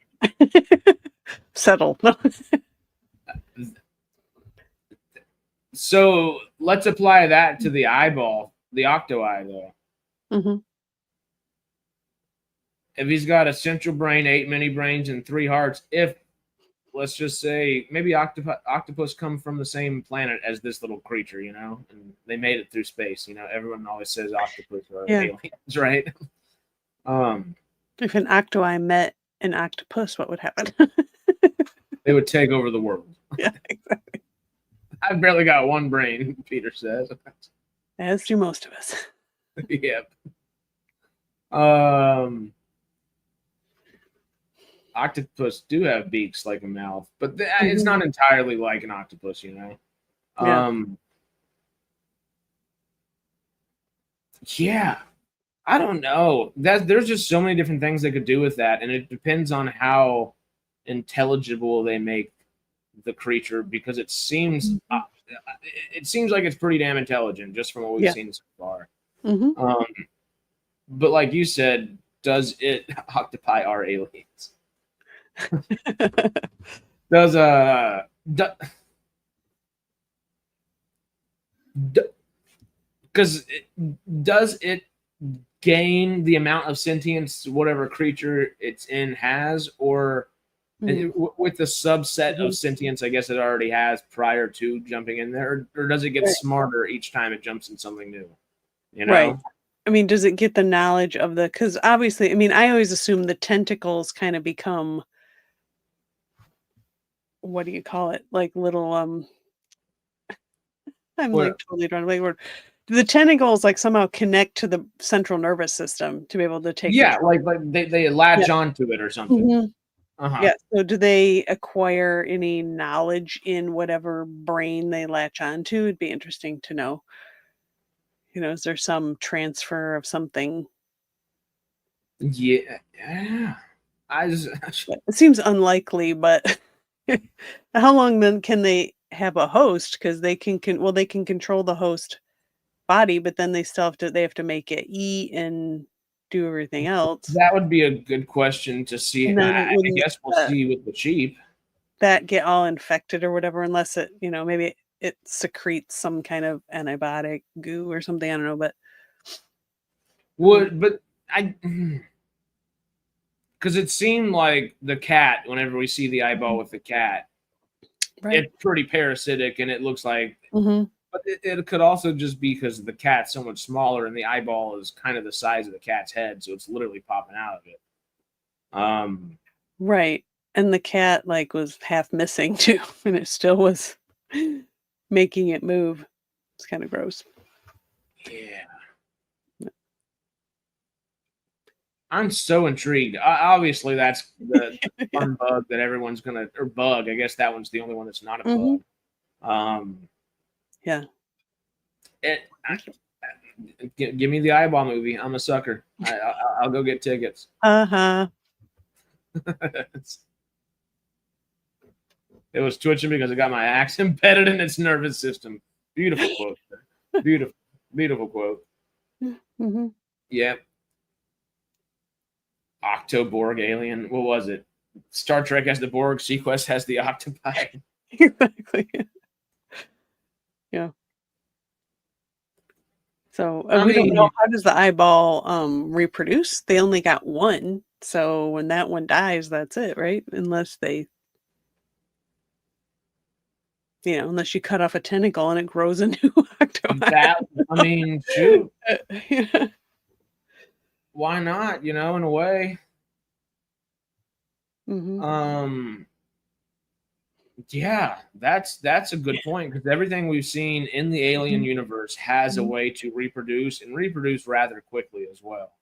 Settle. So let's apply that to the eyeball, the octo-eye, though. If he's got a central brain, 8 mini brains, and 3 hearts, if let's just say maybe octopus come from the same planet as this little creature, and they made it through space. Everyone always says octopus are aliens, right? If an octopi met an octopus, what would happen? They would take over the world. Yeah, exactly. I've barely got one brain, Peter says. As do most of us. Yep. Octopus do have beaks like a mouth, but it's not entirely like an octopus, Yeah. Yeah. I don't know. There's just so many different things they could do with that, and it depends on how intelligible they make the creature, because it seems like it's pretty damn intelligent just from what we've seen so far. But like you said, octopi are aliens? Does it gain the amount of sentience whatever creature it's in has, or with the subset of sentience I guess it already has prior to jumping in there, or does it get smarter each time it jumps in something new? Right. I mean, does it get the knowledge of because obviously, I mean, I always assume the tentacles kind of become, what do you call it? Like little, I'm like totally drawing a blank word. The tentacles like somehow connect to the central nervous system to be able to take control. Like they latch onto it or something. Yeah. So do they acquire any knowledge in whatever brain they latch onto? It'd be interesting to know. Is there some transfer of something? Yeah. It seems unlikely, but how long then can they have a host? Because they can control the host body, but then they still have to make it eat and do everything else. That would be a good question to see. I guess we'll see with the sheep. That get all infected or whatever, unless it, maybe it secretes some kind of antibiotic goo or something. I don't know, but because it seemed like the cat, whenever we see the eyeball with the cat, it's pretty parasitic, and it looks like. But it could also just be because the cat's so much smaller, and the eyeball is kind of the size of the cat's head, so it's literally popping out of it. Right, and the cat was half missing too, and it still was making it move. It's kind of gross. Yeah. I'm so intrigued. Obviously, that's the fun bug that everyone's or bug. I guess that one's the only one that's not a bug. Yeah. Give me the eyeball movie. I'm a sucker. I'll go get tickets. It was twitching because it got my axe embedded in its nervous system. Beautiful quote. Beautiful quote. Yep. Octoborg alien. What was it? Star Trek has the Borg. SeaQuest has the octopi. Exactly. Yeah. So we don't know, how does the eyeball reproduce? They only got one, so when that one dies, that's it, right? Unless they, unless you cut off a tentacle and it grows a new octopi. Shoot. Yeah. Why not? In a way. Yeah, that's a good point, because everything we've seen in the alien universe has a way to reproduce, and reproduce rather quickly as well.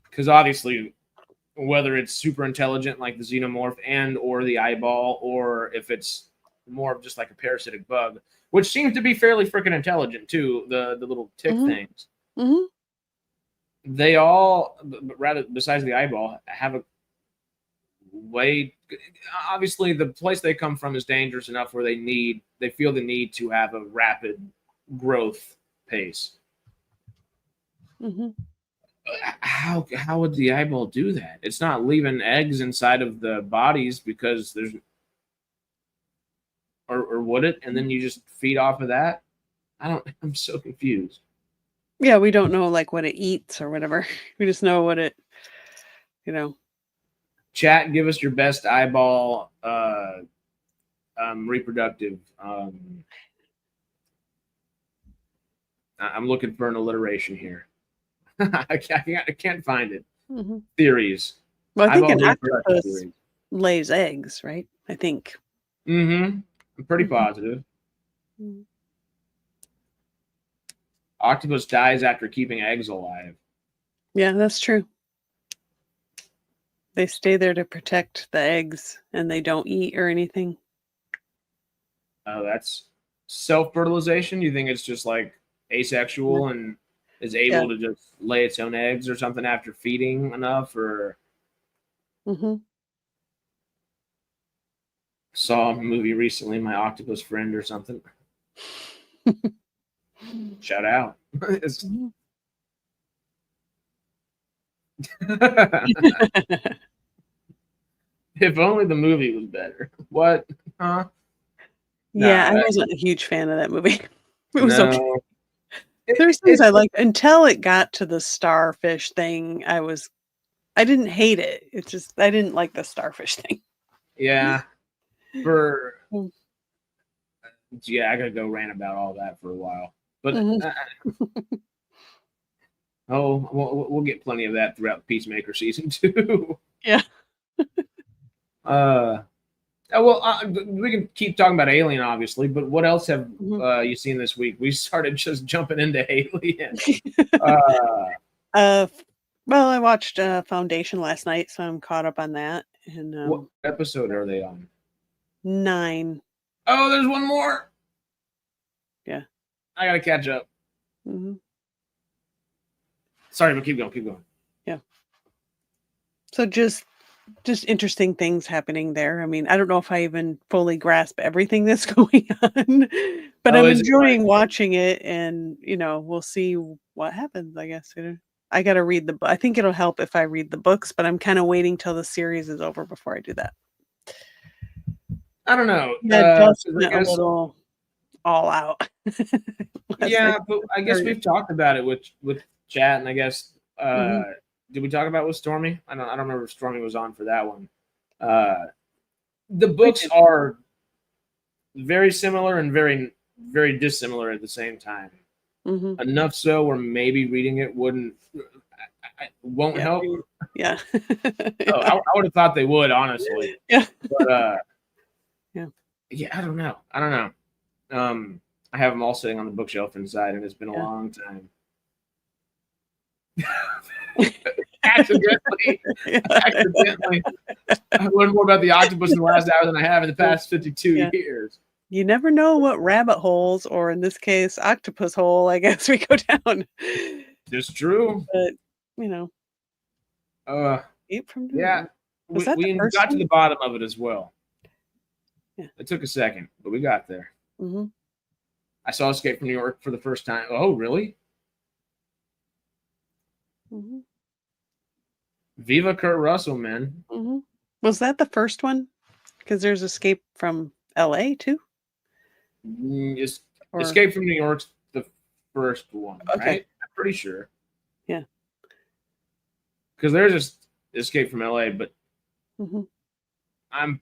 Because obviously, whether it's super intelligent like the xenomorph and or the eyeball, or if it's more of just like a parasitic bug, which seems to be fairly freaking intelligent too, the little tick things. They all, rather besides the eyeball, have a way. Obviously, the place they come from is dangerous enough where they feel the need to have a rapid growth pace. How would the eyeball do that? It's not leaving eggs inside of the bodies because there's, or would it? And then you just feed off of that? I'm so confused. Yeah, we don't know what it eats or whatever. We just know what it, Chat, give us your best eyeball reproductive. I'm looking for an alliteration here. I can't find it. Mm-hmm. Theories. Well, I think Eyeball an reproductive octopus theories. lays eggs, right? I think. I'm pretty positive. Octopus dies after keeping eggs alive. Yeah, that's true. They stay there to protect the eggs, and they don't eat or anything. Oh, that's self-fertilization? You think it's just like asexual and is able to just lay its own eggs or something after feeding enough? Or saw a movie recently, My Octopus Friend or something. Shout out. If only the movie was better. What? Huh? Yeah, I wasn't a huge fan of that movie. It was okay. No. There's things I liked until it got to the starfish thing. I didn't hate it. It's just I didn't like the starfish thing. Yeah. I gotta go rant about all that for a while. But we'll get plenty of that throughout Peacemaker season 2. Yeah. We can keep talking about Alien, obviously, but what else have you seen this week? We started just jumping into Alien. Well, I watched Foundation last night, so I'm caught up on that. And what episode are they on? 9. Oh, there's one more. Yeah, I gotta catch up. Sorry, but keep going. Yeah. So just interesting things happening there. I mean, I don't know if I even fully grasp everything that's going on, but I'm enjoying watching it, and we'll see what happens. I guess I got to read the book. I think it'll help if I read the books, but I'm kind of waiting till the series is over before I do that. I don't know. A little all out. Yeah, but I guess we've talked about it with chat, and I guess did we talk about it with Stormy? I don't remember if Stormy was on for that one. The books are very similar and very, very dissimilar at the same time. Enough so where maybe reading it won't help. Yeah. I would have thought they would, honestly. Yeah. But yeah, I don't know. I have them all sitting on the bookshelf inside, and it's been a long time. Accidentally. I learned more about the octopus in the last hour than I have in the past 52 years. You never know what rabbit holes, or in this case, octopus hole, I guess, we go down. It's true. But, we got to the bottom of it as well. Yeah. It took a second, but we got there. I saw Escape from New York for the first time. Oh, really? Viva Kurt Russell, man. Was that the first one? Because there's Escape from LA too? Escape from New York's the first one, right? I'm pretty sure. Yeah. Because there's just Escape from LA, but I'm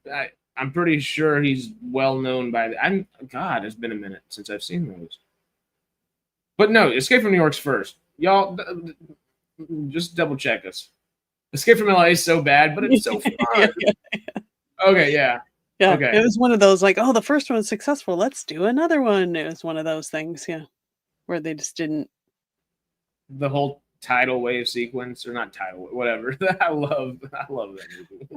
pretty sure he's well known by God, it's been a minute since I've seen those. But no, Escape from New York's first. Y'all just double check us. Escape from LA is so bad, but it's so fun. Okay, yeah. Yeah, okay. It was one of those like, oh, the first one's successful. Let's do another one. It was one of those things, where they just didn't. The whole tidal wave sequence, or not tidal, whatever. I love that movie.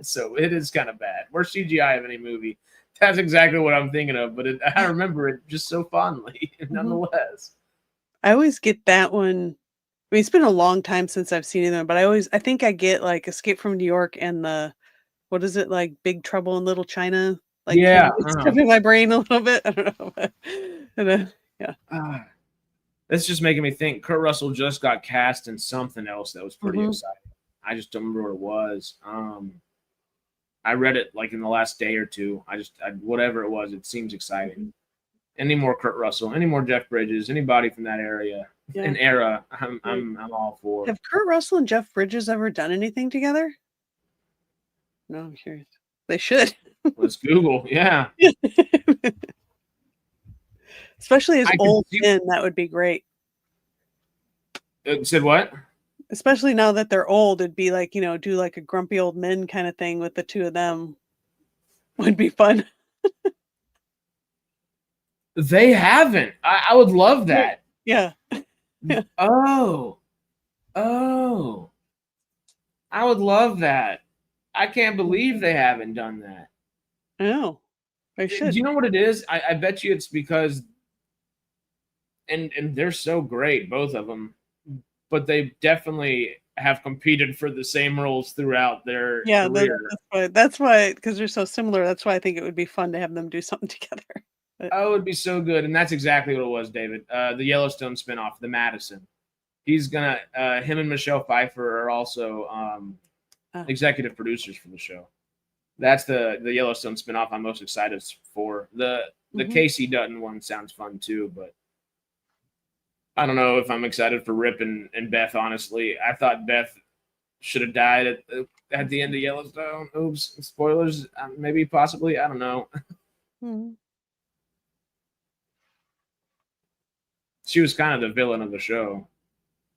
So it is kind of bad. Worst CGI of any movie. That's exactly what I'm thinking of. But I remember it just so fondly, nonetheless. I always get that one. I mean, it's been a long time since I've seen them, but I think I get like Escape from New York and what is it, like Big Trouble in Little China? Like, it's stuck in my brain a little bit. I don't know. But, It's just making me think. Kurt Russell just got cast in something else that was pretty exciting. I just don't remember what it was. I read it like in the last day or two. Whatever it was, it seems exciting. Any more Kurt Russell, any more Jeff Bridges, anybody from that area, an era, I'm all for. Have Kurt Russell and Jeff Bridges ever done anything together? No, I'm curious. They should. Let's Google. Yeah. Especially as old men, that would be great. Said what? Especially now that they're old, it'd be like, do like a grumpy old men kind of thing with the two of them. Would be fun. They haven't. I would love that. Yeah. Oh. I would love that. I can't believe they haven't done that. I know. They should. Do you know what it is? I bet you it's because, and they're so great, both of them, but they definitely have competed for the same roles throughout their career. That's why, because they're so similar. That's why I think it would be fun to have them do something together. Oh, it would be so good, and that's exactly what it was, David. The Yellowstone spinoff, The Madison. He's gonna. Him and Michelle Pfeiffer are also executive producers for the show. That's the Yellowstone spinoff I'm most excited for. The Casey Dutton one sounds fun too, but I don't know if I'm excited for Rip and Beth. Honestly, I thought Beth should have died at the end of Yellowstone. Oops, spoilers. Maybe, possibly. I don't know. She was kind of the villain of the show,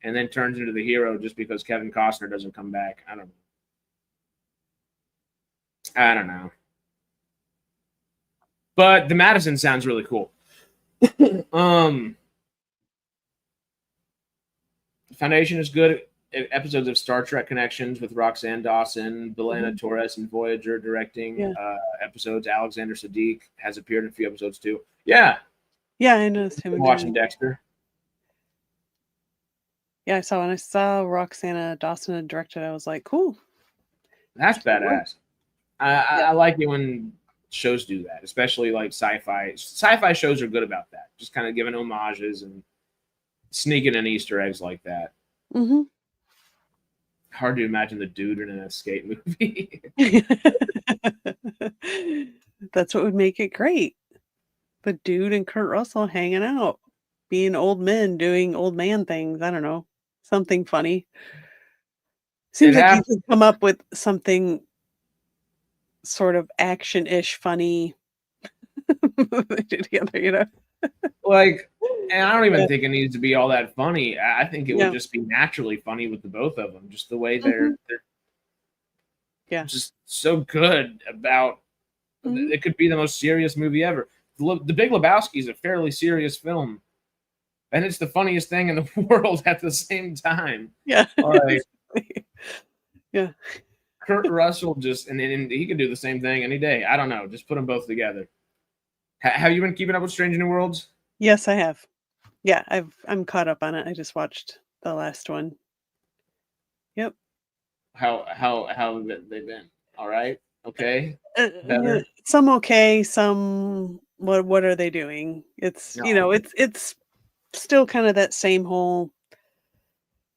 and then turns into the hero just because Kevin Costner doesn't come back. I don't know. But the Madison sounds really cool. Foundation is good. Episodes of Star Trek Connections with Roxanne Dawson, Belena Torres, and Voyager directing episodes. Alexander Siddiq has appeared in a few episodes too. Yeah, I noticed him. Watching Dexter. Yeah, I saw when I saw Roxanne Dawson had directed. I was like, cool. That's badass. I like it when shows do that, especially like sci-fi. Sci-fi shows are good about that, just kind of giving homages and sneaking in Easter eggs like that. Hard to imagine the dude in an escape movie. That's what would make it great. The dude and Kurt Russell hanging out, being old men doing old man things. I don't know, something funny. Seems like you could come up with something sort of action-ish funny together, Like, and I don't even think it needs to be all that funny. I think it would just be naturally funny with the both of them, just the way they're just so good about. It could be the most serious movie ever. The Big Lebowski is a fairly serious film, and it's the funniest thing in the world at the same time. Yeah. Like, yeah. Kurt Russell and he could do the same thing any day. I don't know. Just put them both together. Have you been keeping up with Strange New Worlds? Yes, I have. Yeah, I'm caught up on it. I just watched the last one. Yep. How have they been? All right. Okay. Better. Some okay. Some what are they doing? It's it's still kind of that same whole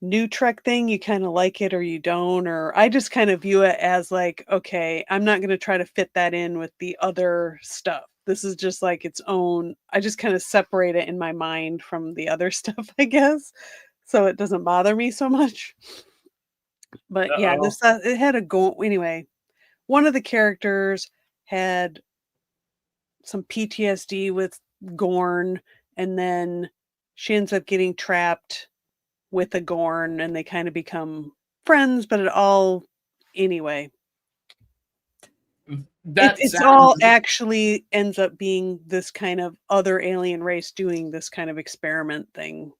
new Trek thing. You kind of like it or you don't, or I just kind of view it as like, okay, I'm not going to try to fit that in with the other stuff. This is just like its own. I just kind of separate it in my mind from the other stuff, I guess, so it doesn't bother me so much. But yeah, this it had a go anyway. One of the characters had some PTSD with Gorn, and then she ends up getting trapped with a Gorn, and they kind of become friends, but it all anyway. It's all actually ends up being this kind of other alien race doing this kind of experiment thing.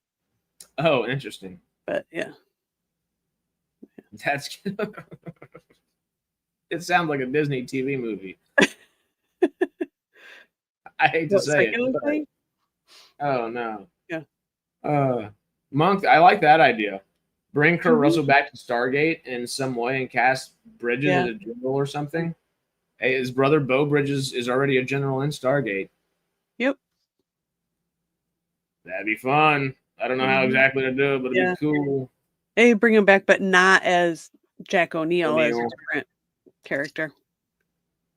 Oh, interesting. But yeah. That's it sounds like a Disney TV movie. I hate to say it. But... Oh no. Yeah. Monk, I like that idea. Bring Kurt Russell back to Stargate in some way and cast Bridges as a general or something. Hey, his brother Beau Bridges is already a general in Stargate. Yep. That'd be fun. I don't know how exactly to do it, but it'd be cool. They bring him back, but not as Jack O'Neill, as a different character.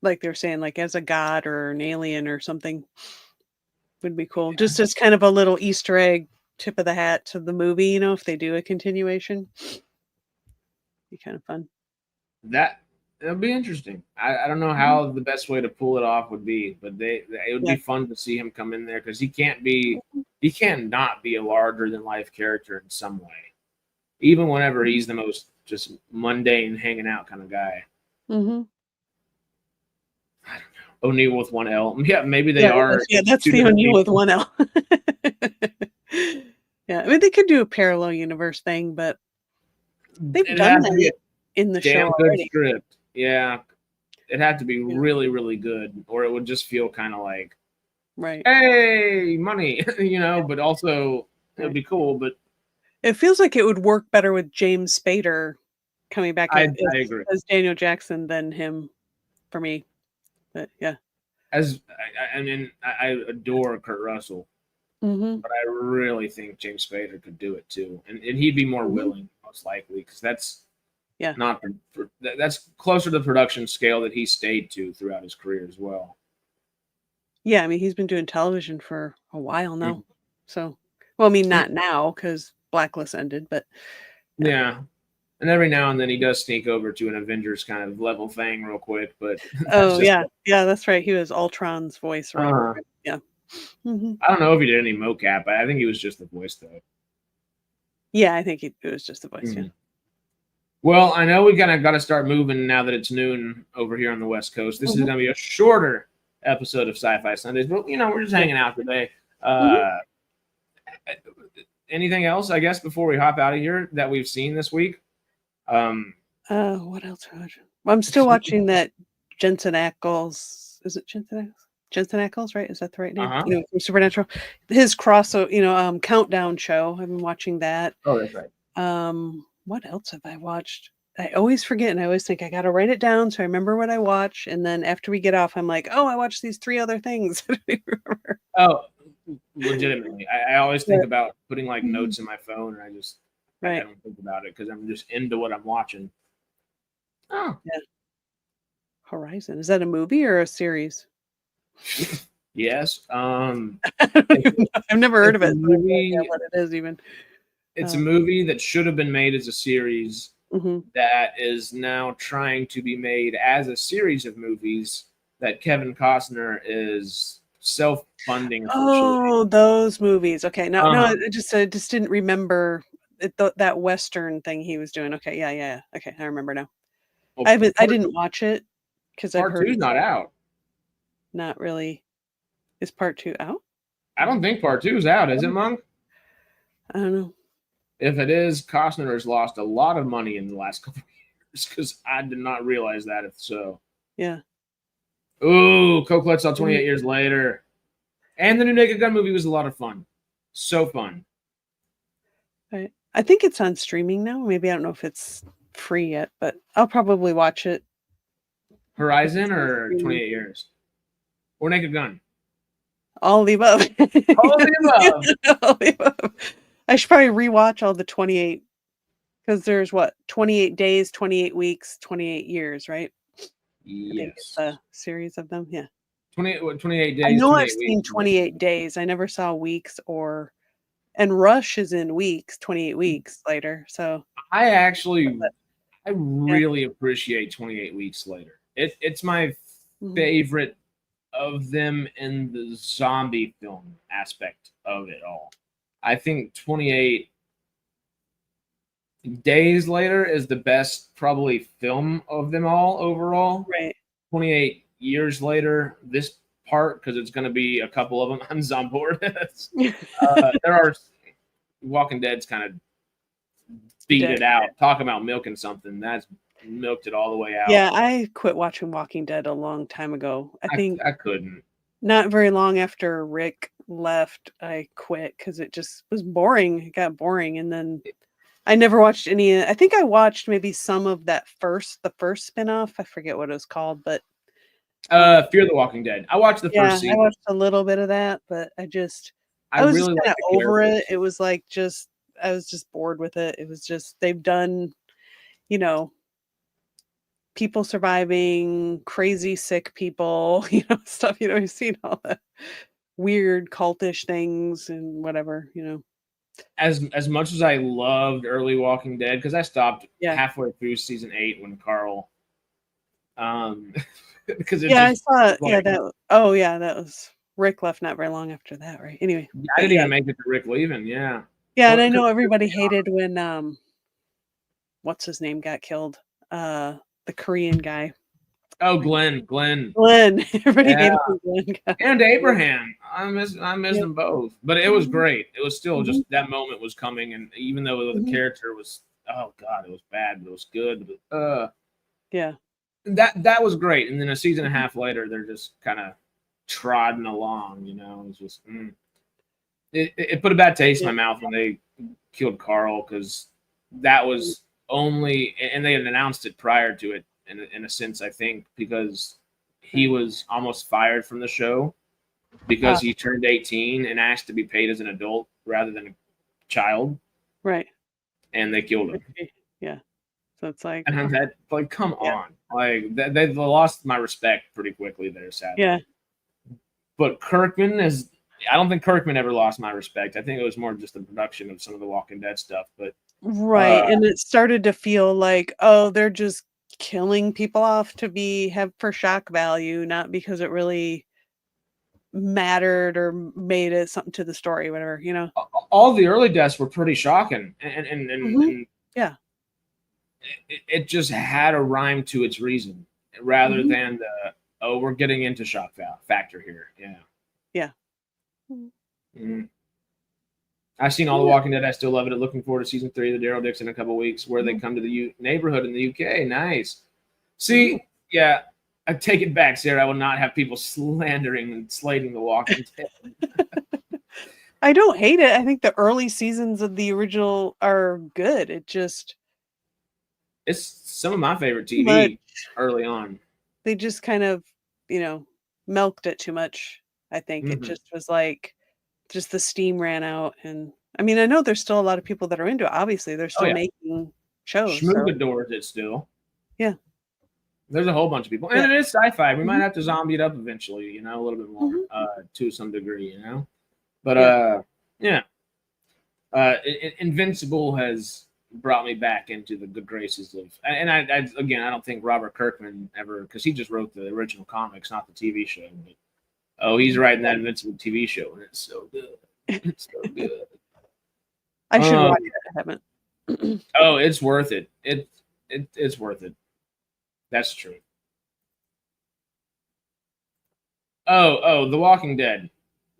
Like they're saying, like as a god or an alien or something. Would be cool. Just as kind of a little Easter egg, tip of the hat to the movie, if they do a continuation. Be kind of fun. It'll be interesting. I don't know how the best way to pull it off would be, but it would Yeah. be fun to see him come in there because he can't not be a larger than life character in some way, even whenever he's the most just mundane, hanging out kind of guy. Mm-hmm. I don't know. O'Neill with one L. Yeah, maybe they Yeah, are. that's the O'Neill with one L. Yeah, I mean they could do a parallel universe thing, but they've It done has to be a that in the show damn good already. script. Yeah, it had to be really, really good, or it would just feel kind of like, right, hey, money, but also it would be cool. But it feels like it would work better with James Spader coming back I agree. as Daniel Jackson than him for me. But yeah, I adore Kurt Russell, mm-hmm. but I really think James Spader could do it too, and he'd be more willing, most likely, because that's not that's closer to the production scale that he stayed to throughout his career as well. Yeah, I mean he's been doing television for a while now, so well, I mean not now because Blacklist ended, but yeah. And every now and then he does sneak over to an Avengers kind of level thing real quick, but yeah, that's right. He was Ultron's voice, right? Yeah. Mm-hmm. I don't know if he did any mocap, but I think he was just the voice though. Yeah, I think it was just the voice. Yeah. Well, I know we kind of got to start moving now that it's noon over here on the West Coast. This is going to be a shorter episode of Sci-Fi Sundays, but we're just hanging out today. Anything else, I guess, before we hop out of here that we've seen this week? What else? I'm still watching that Jensen Ackles. Is it Jensen Ackles? Jensen Ackles, right? Is that the right name? From Supernatural. His countdown show. I've been watching that. Oh, that's right. What else have I watched? I always forget, and I always think I got to write it down so I remember what I watch. And then after we get off, I'm like, oh, I watched these 3 other things. I don't even remember. Oh, legitimately, I always think about putting like notes in my phone, and I don't think about it because I'm just into what I'm watching. Oh, yeah. Horizon, is that a movie or a series? Yes. I've never heard of it. Movie, what it is even. It's a movie that should have been made as a series that is now trying to be made as a series of movies that Kevin Costner is self-funding. Oh, those movies. Okay, no, I just didn't remember that Western thing he was doing. Okay, yeah. Okay, I remember now. Well, I didn't watch it because I've heard Part 2's not out. Not really. Is Part 2 out? I don't think Part 2's out. Is it, Monk? I don't know. If it is, Costner has lost a lot of money in the last couple of years because I did not realize that. If so, yeah. Ooh, Coquelette's saw 28 years later, and the new Naked Gun movie was a lot of fun. So fun. Right. I think it's on streaming now. Maybe I don't know if it's free yet, but I'll probably watch it. Horizon or 28 years, or Naked Gun. All the above. All the above. All the above. I should probably rewatch all the 28 because there's 28 days, 28 weeks, 28 years, right? Yes. I think it's a series of them. Yeah. 28 days. I know I've seen 28 days. I never saw weeks and Rush is in weeks, 28 weeks later. So I really appreciate 28 weeks later. It's my favorite of them in the zombie film aspect of it all. I think 28 days later is the best probably film of them all overall. Right. 28 years later, this part, because it's going to be a couple of them, I'm on board. There are Walking Dead's kind of beat it out. Talk about milking something. That's milked it all the way out. Yeah, I quit watching Walking Dead a long time ago. I think I couldn't. Not very long after Rick left, I quit because it just was boring. It got boring, and then I never watched any. I think I watched maybe some of the first spinoff. I forget what it was called, but Fear the Walking Dead. I watched the first season. I watched a little bit of that, but I was really just kind of over it. It was like I was just bored with it. It was just they've done, people surviving, crazy sick people, stuff. You've seen all that weird cultish things and whatever. As much as I loved early Walking Dead, because I stopped halfway through season 8 when Carl Because I saw. Like, that was Rick left not very long after that, right? Anyway, I didn't even make it to Rick leaving. Yeah. Yeah, and I know everybody hated when what's his name got killed? The Korean guy. Oh, Glenn. Everybody hated Glenn. And Abraham. I miss them both. But it was great. It was still just that moment was coming, and even though the character was, oh God, it was bad, but it was good. But, yeah. That was great. And then a season and a half later, they're just kind of trodden along, you know. It was just it put a bad taste in my mouth when they killed Carl, because that was only, and they had announced it prior to it in a sense, I think, because he was almost fired from the show because he turned 18 and asked to be paid as an adult rather than a child. Right. And they killed him. Yeah. So it's like, and I'm like, come on. Like, they lost my respect pretty quickly there, sadly. Yeah. But Kirkman I don't think Kirkman ever lost my respect. I think it was more just the production of some of the Walking Dead stuff. But right. And it started to feel like, oh, they're just killing people off to have for shock value, not because it really mattered or made it something to the story, whatever, you know. All the early deaths were pretty shocking, and yeah, it just had a rhyme to its reason rather than we're getting into shock factor here. Yeah. I've seen all the Walking Dead. I still love it. Looking forward to season 3 of the Daryl Dixon in a couple of weeks, where they come to the neighborhood in the UK. Nice. See, I take it back, Sarah. I will not have people slandering and slating the Walking Dead. I don't hate it. I think the early seasons of the original are good. It's some of my favorite TV early on. They just kind of, milked it too much. I think it just was like, just the steam ran out. And I mean, I know there's still a lot of people that are into it. Obviously, they're still making shows. Schmoogadors it still. Yeah. There's a whole bunch of people. And it is sci-fi. We might have to zombie it up eventually, a little bit more to some degree, But, Invincible has brought me back into the good graces of, and I don't think Robert Kirkman ever, because he just wrote the original comics, not the TV show. But, he's writing that Invincible TV show, and it's so good. It's so good. I should watch it. I haven't. It's worth it. It's worth it. That's true. The Walking Dead.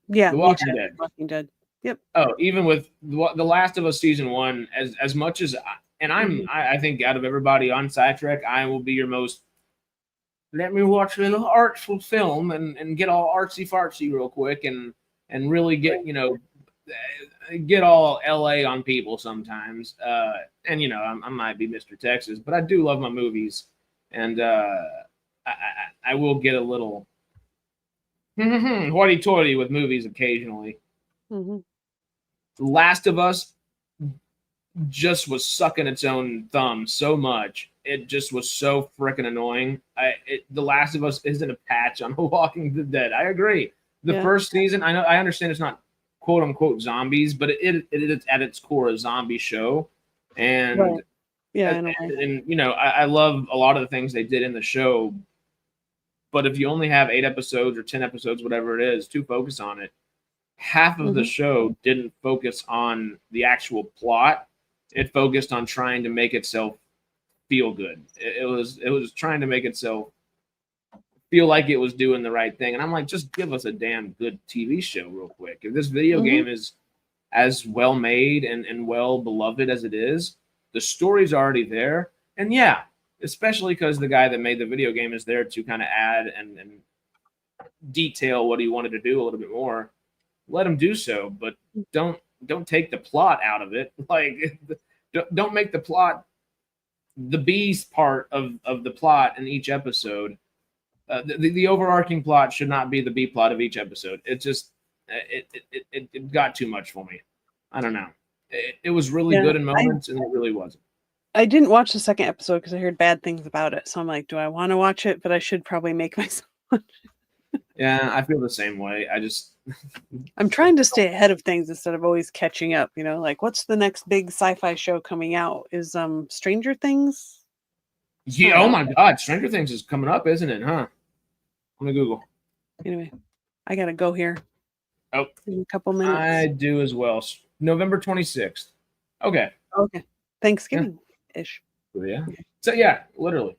Yeah, The Walking Dead. Walking Dead. Yep. Even with The Last of Us season 1, as much as, I think out of everybody on SciTrek, I will be your most, let me watch a little artful film and get all artsy fartsy real quick and really get, get all LA on people sometimes. I might be Mr. Texas, but I do love my movies. And I will get a little hoity-toity with movies occasionally. Last of Us just was sucking its own thumb so much. It just was so freaking annoying. The Last of Us isn't a patch on Walking Dead. I agree. The first season, I understand it's not quote unquote zombies, but it is at its core a zombie show. And I love a lot of the things they did in the show. But if you only have 8 episodes or 10 episodes, whatever it is, to focus on it, half of the show didn't focus on the actual plot. It focused on trying to make itself feel good. It was trying to make itself feel like it was doing the right thing. And I'm like, just give us a damn good TV show real quick. If this video game is as well made and well beloved as it is, the story's already there. And especially because the guy that made the video game is there to kind of add and detail what he wanted to do a little bit more. Let him do so, but don't take the plot out of it. Like, don't make the plot the B's part of the plot in each episode. The overarching plot should not be the B plot of each episode. It just it got too much for me. I don't know. It was really good in moments, and it really wasn't. I didn't watch the second episode because I heard bad things about it. So I'm like, do I want to watch it? But I should probably make myself watch it. Yeah, I feel the same way. I'm trying to stay ahead of things instead of always catching up. Like, what's the next big sci-fi show coming out? Is Stranger Things Yeah. Oh my God, Stranger Things is coming up, isn't it? Huh? Let me Google. Anyway, I gotta go here. Oh, in a couple minutes. I do as well. November 26th. Okay. Thanksgiving-ish. Yeah. So yeah, literally.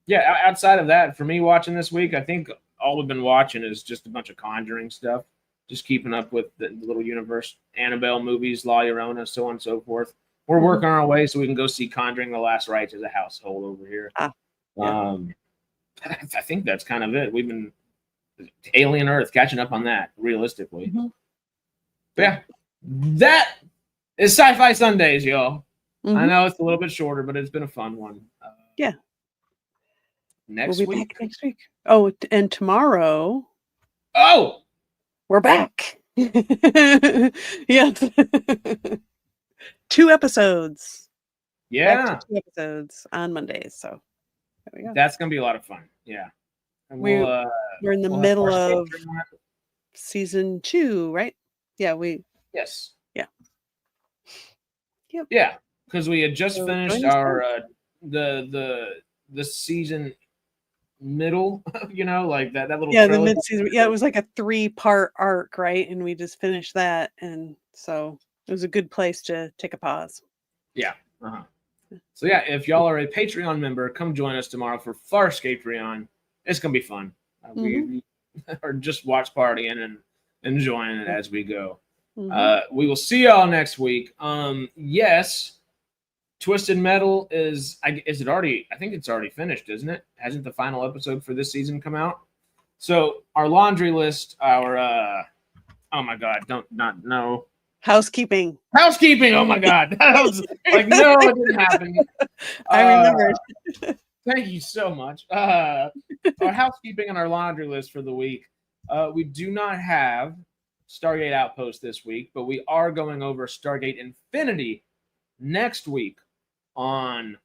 Yeah, outside of that, for me watching this week, I think all we've been watching is just a bunch of Conjuring stuff. Just keeping up with the little universe, Annabelle movies, La Llorona, so on and so forth. We're working our way so we can go see Conjuring: The Last Rites as a household over here. I think that's kind of it. We've been Alien Earth, catching up on that, realistically. But yeah, that is Sci-Fi Sundays, y'all. I know it's a little bit shorter, but it's been a fun one. Next we'll be back next week. Oh, and tomorrow. Oh, we're back. Yes. 2 episodes. Yeah. 2 episodes on Mondays. So there we go. That's going to be a lot of fun. Yeah. And we're in the middle of season 2, right? Yeah, Yes. Yeah. Yep. Yeah, because we had just finished our the season middle, like that little the mid-season. Yeah, it was like a 3-part arc, right? And we just finished that, and so it was a good place to take a pause. Yeah. So yeah, if y'all are a Patreon member, come join us tomorrow for Farscapereon. It's gonna be fun. We are just watch partying and enjoying it as we go. We will see y'all next week. Yes, Twisted Metal is it already? I think it's already finished, isn't it? Hasn't the final episode for this season come out? So our laundry list, our oh my God, no. Housekeeping. Oh my God, that was like no, it didn't happen. I remembered. Thank you so much. Our housekeeping and our laundry list for the week. We do not have Stargate Outpost this week, but we are going over Stargate Infinity next week on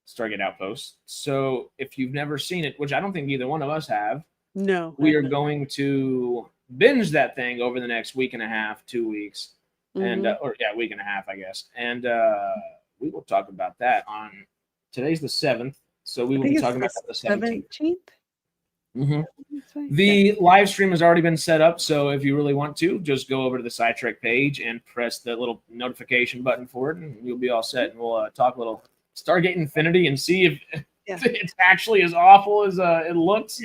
Stargate Outpost. So if you've never seen it, which I don't think either one of us have, we are going to binge that thing over the next week and a half, 2 weeks, and week and a half, I guess. And we will talk about that on today's the 7th, so we will be talking about the 17th. The live stream has already been set up, so if you really want to, just go over to the SciTrek page and press the little notification button for it, and you'll be all set. And we'll talk a little Stargate Infinity and see if it's actually as awful as it looks,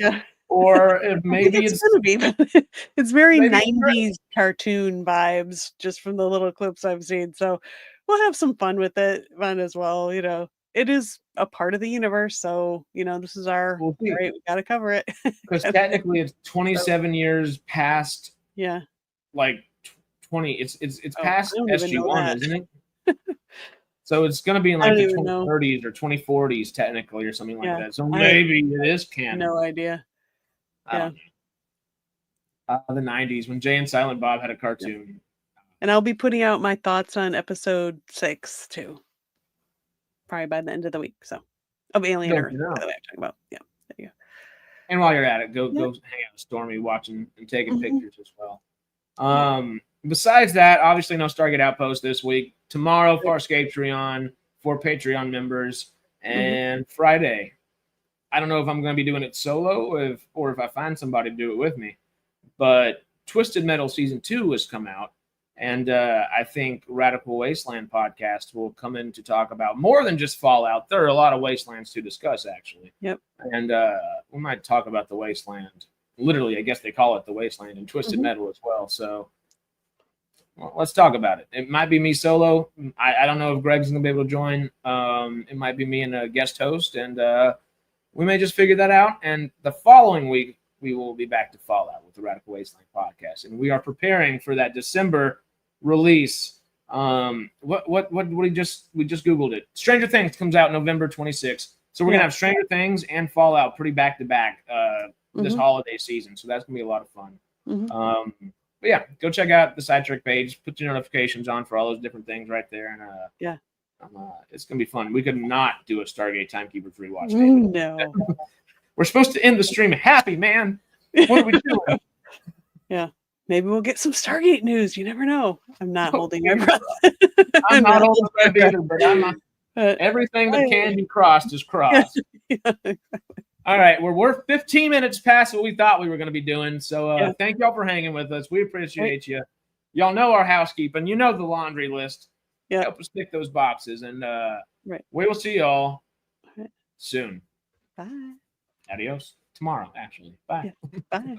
or if maybe it's going to be. It's very 90s cartoon vibes, just from the little clips I've seen. So we'll have some fun with it, as well. It is a part of the universe, so this is our right. We got to cover it because technically it's 27 years past. Yeah, like 20. It's past SG1, isn't it? So it's going to be in like the 2030s or 2040s technically, or something like that. So maybe it is canon. No idea. Yeah. The 90s when Jay and Silent Bob had a cartoon. And I'll be putting out my thoughts on episode 6 too. Probably by the end of the week, so of Alien Earth that I'm talking about. Yeah, there you go. And while you're at it, go hang out with Stormy, watching and taking pictures as well. Besides that, obviously no Stargate Outpost this week. Tomorrow, Farscapereon for Patreon members, and Friday. I don't know if I'm going to be doing it solo, or if I find somebody to do it with me. But Twisted Metal Season 2 has come out. And I think Radical Wasteland podcast will come in to talk about more than just Fallout. There are a lot of wastelands to discuss, actually. Yep. And we might talk about the wasteland. Literally, I guess they call it the wasteland in Twisted Metal as well. So let's talk about it. It might be me solo. I don't know if Greg's going to be able to join. It might be me and a guest host. And we may just figure that out. And the following week, we will be back to Fallout with the Radical Wasteland podcast. And we are preparing for that December release. What we just Googled it. Stranger Things comes out November 26th. So we're gonna have Stranger Things and Fallout pretty back to back this holiday season. So that's gonna be a lot of fun. But yeah, go check out the SciTrek page. Put your notifications on for all those different things right there, and it's gonna be fun. We could not do a Stargate Timekeepers rewatch. No, we're supposed to end the stream happy, man. What are we doing? Yeah. Maybe we'll get some Stargate news. You never know. I'm not holding my breath. I'm not holding my breath either, but Everything that can be crossed is crossed. All right, we're 15 minutes past what we thought we were going to be doing. So thank y'all for hanging with us. We appreciate you. Y'all know our housekeeping. You know the laundry list. Help us pick those boxes. And we will see y'all soon. Bye. Adios. Tomorrow, actually. Bye. Bye.